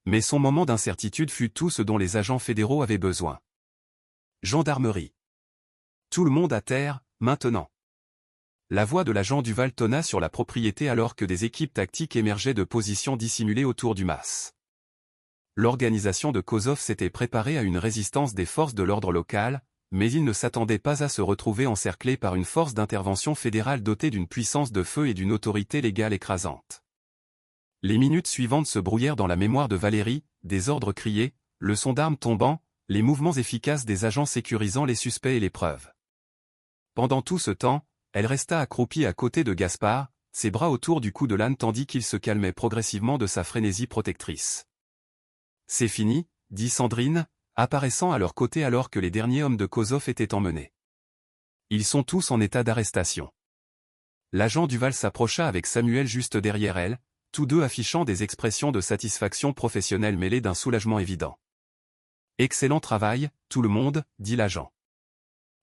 Mais son moment d'incertitude fut tout ce dont les agents fédéraux avaient besoin. Gendarmerie. Tout le monde à terre, maintenant. La voix de l'agent Duval tonna sur la propriété alors que des équipes tactiques émergeaient de positions dissimulées autour du mas. L'organisation de Kozov s'était préparée à une résistance des forces de l'ordre local, mais il ne s'attendait pas à se retrouver encerclé par une force d'intervention fédérale dotée d'une puissance de feu et d'une autorité légale écrasante. Les minutes suivantes se brouillèrent dans la mémoire de Valérie, des ordres criés, le son d'armes tombant, les mouvements efficaces des agents sécurisant les suspects et les preuves. Pendant tout ce temps, elle resta accroupie à côté de Gaspard, ses bras autour du cou de Lannes tandis qu'il se calmait progressivement de sa frénésie protectrice. « C'est fini » dit Sandrine, apparaissant à leur côté alors que les derniers hommes de Kozov étaient emmenés. Ils sont tous en état d'arrestation. L'agent Duval s'approcha avec Samuel juste derrière elle, tous deux affichant des expressions de satisfaction professionnelle mêlées d'un soulagement évident. « Excellent travail, tout le monde, dit l'agent.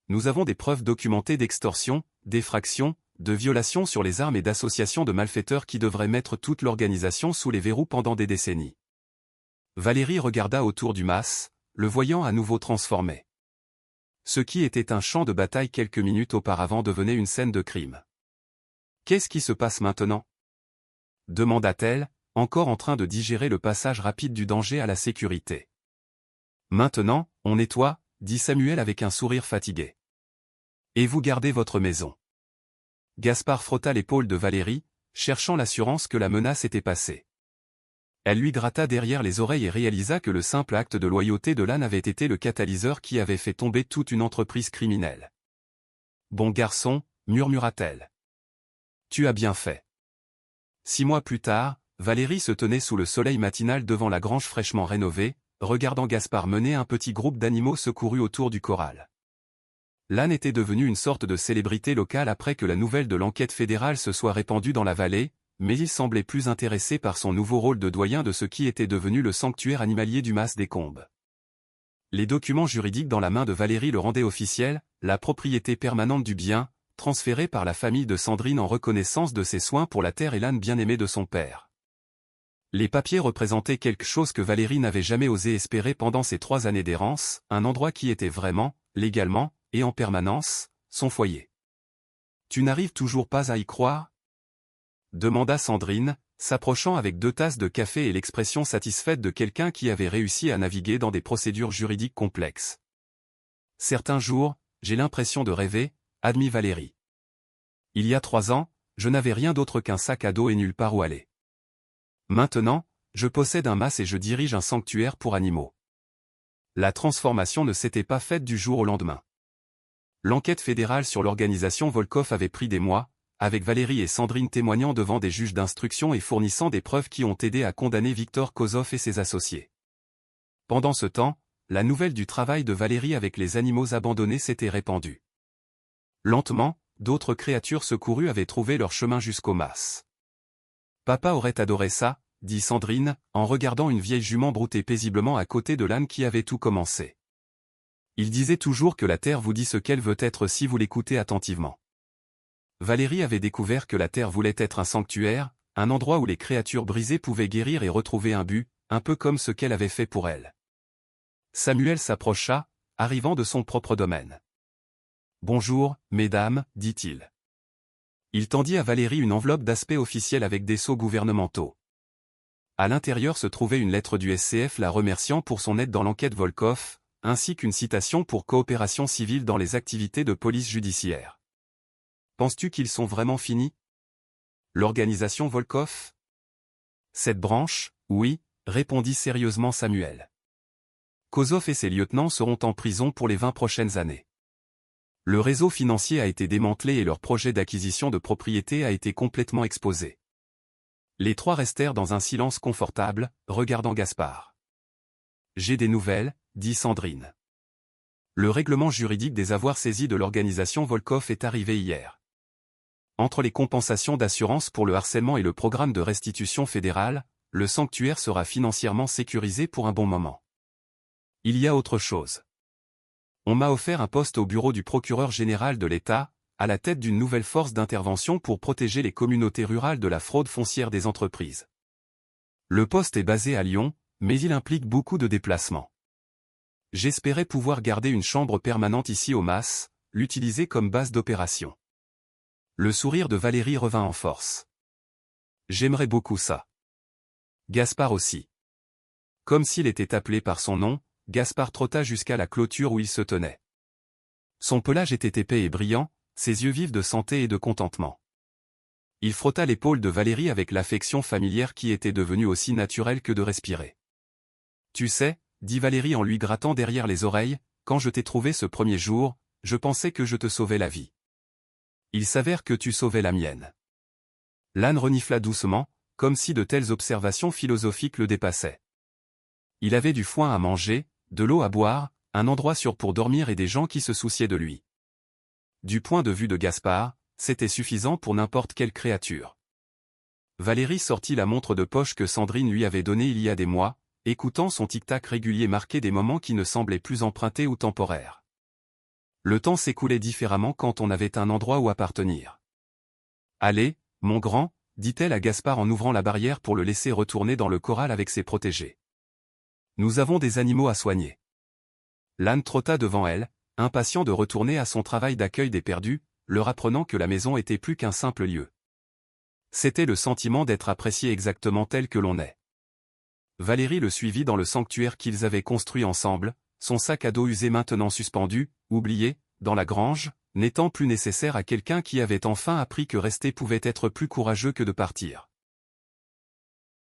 Nous avons des preuves documentées d'extorsion, d'effraction, de violation sur les armes et d'association de malfaiteurs qui devraient mettre toute l'organisation sous les verrous pendant des décennies. » Valérie regarda autour du mas, le voyant à nouveau transformé. Ce qui était un champ de bataille quelques minutes auparavant devenait une scène de crime. « Qu'est-ce qui se passe maintenant » demanda-t-elle, encore en train de digérer le passage rapide du danger à la sécurité. « Maintenant, on nettoie, dit Samuel avec un sourire fatigué. Et vous gardez votre maison. Gaspard frotta l'épaule de Valérie, cherchant l'assurance que la menace était passée. Elle lui gratta derrière les oreilles et réalisa que le simple acte de loyauté de Lannes avait été le catalyseur qui avait fait tomber toute une entreprise criminelle. « Bon garçon, murmura-t-elle. Tu as bien fait. » 6 mois plus tard, Valérie se tenait sous le soleil matinal devant la grange fraîchement rénovée, regardant Gaspard mener un petit groupe d'animaux secourus autour du corral. Lannes était devenu une sorte de célébrité locale après que la nouvelle de l'enquête fédérale se soit répandue dans la vallée, mais il semblait plus intéressé par son nouveau rôle de doyen de ce qui était devenu le sanctuaire animalier du mas des Combes. Les documents juridiques dans la main de Valérie le rendaient officiel, la propriété permanente du bien, transféré par la famille de Sandrine en reconnaissance de ses soins pour la terre et l'âne bien-aimé de son père. Les papiers représentaient quelque chose que Valérie n'avait jamais osé espérer pendant ses 3 années d'errance, un endroit qui était vraiment, légalement, et en permanence, son foyer. « Tu n'arrives toujours pas à y croire ?» demanda Sandrine, s'approchant avec 2 tasses de café et l'expression satisfaite de quelqu'un qui avait réussi à naviguer dans des procédures juridiques complexes. « Certains jours, j'ai l'impression de rêver, » admit Valérie. « Il y a 3 ans, je n'avais rien d'autre qu'un sac à dos et nulle part où aller. Maintenant, je possède un mas et je dirige un sanctuaire pour animaux. » La transformation ne s'était pas faite du jour au lendemain. L'enquête fédérale sur l'organisation Volkov avait pris des mois, avec Valérie et Sandrine témoignant devant des juges d'instruction et fournissant des preuves qui ont aidé à condamner Victor Kozov et ses associés. Pendant ce temps, la nouvelle du travail de Valérie avec les animaux abandonnés s'était répandue. Lentement, d'autres créatures secourues avaient trouvé leur chemin jusqu'au mas. « Papa aurait adoré ça, » dit Sandrine, en regardant une vieille jument brouter paisiblement à côté de l'âne qui avait tout commencé. Il disait toujours que la terre vous dit ce qu'elle veut être si vous l'écoutez attentivement. Valérie avait découvert que la terre voulait être un sanctuaire, un endroit où les créatures brisées pouvaient guérir et retrouver un but, un peu comme ce qu'elle avait fait pour elle. Samuel s'approcha, arrivant de son propre domaine. « Bonjour, mesdames, dit-il. » Il tendit à Valérie une enveloppe d'aspect officiel avec des sceaux gouvernementaux. À l'intérieur se trouvait une lettre du SCF la remerciant pour son aide dans l'enquête Volkov, ainsi qu'une citation pour coopération civile dans les activités de police judiciaire. « Penses-tu qu'ils sont vraiment finis ? L'organisation Volkov ? » Cette branche, oui, répondit sérieusement Samuel. Kozov et ses lieutenants seront en prison pour les 20 prochaines années. Le réseau financier a été démantelé et leur projet d'acquisition de propriété a été complètement exposé. Les 3 restèrent dans un silence confortable, regardant Gaspard. « J'ai des nouvelles, » dit Sandrine. Le règlement juridique des avoirs saisis de l'organisation Volkov est arrivé hier. Entre les compensations d'assurance pour le harcèlement et le programme de restitution fédérale, le sanctuaire sera financièrement sécurisé pour un bon moment. Il y a autre chose. On m'a offert un poste au bureau du procureur général de l'État, à la tête d'une nouvelle force d'intervention pour protéger les communautés rurales de la fraude foncière des entreprises. Le poste est basé à Lyon, mais il implique beaucoup de déplacements. J'espérais pouvoir garder une chambre permanente ici au mas, l'utiliser comme base d'opération. Le sourire de Valérie revint en force. J'aimerais beaucoup ça. Gaspard aussi. Comme s'il était appelé par son nom, Gaspard trotta jusqu'à la clôture où il se tenait. Son pelage était épais et brillant, ses yeux vifs de santé et de contentement. Il frotta l'épaule de Valérie avec l'affection familière qui était devenue aussi naturelle que de respirer. « Tu sais, » dit Valérie en lui grattant derrière les oreilles, « quand je t'ai trouvé ce premier jour, je pensais que je te sauvais la vie. Il s'avère que tu sauvais la mienne. » L'âne renifla doucement, comme si de telles observations philosophiques le dépassaient. Il avait du foin à manger, de l'eau à boire, un endroit sûr pour dormir et des gens qui se souciaient de lui. Du point de vue de Gaspard, c'était suffisant pour n'importe quelle créature. Valérie sortit la montre de poche que Sandrine lui avait donnée il y a des mois, écoutant son tic-tac régulier marquer des moments qui ne semblaient plus empruntés ou temporaires. Le temps s'écoulait différemment quand on avait un endroit où appartenir. « Allez, mon grand, » dit-elle à Gaspard en ouvrant la barrière pour le laisser retourner dans le corral avec ses protégés. « Nous avons des animaux à soigner. » L'âne trotta devant elle, impatient de retourner à son travail d'accueil des perdus, leur apprenant que la maison était plus qu'un simple lieu. C'était le sentiment d'être apprécié exactement tel que l'on est. Valérie le suivit dans le sanctuaire qu'ils avaient construit ensemble, son sac à dos usé maintenant suspendu, oublié, dans la grange, n'étant plus nécessaire à quelqu'un qui avait enfin appris que rester pouvait être plus courageux que de partir.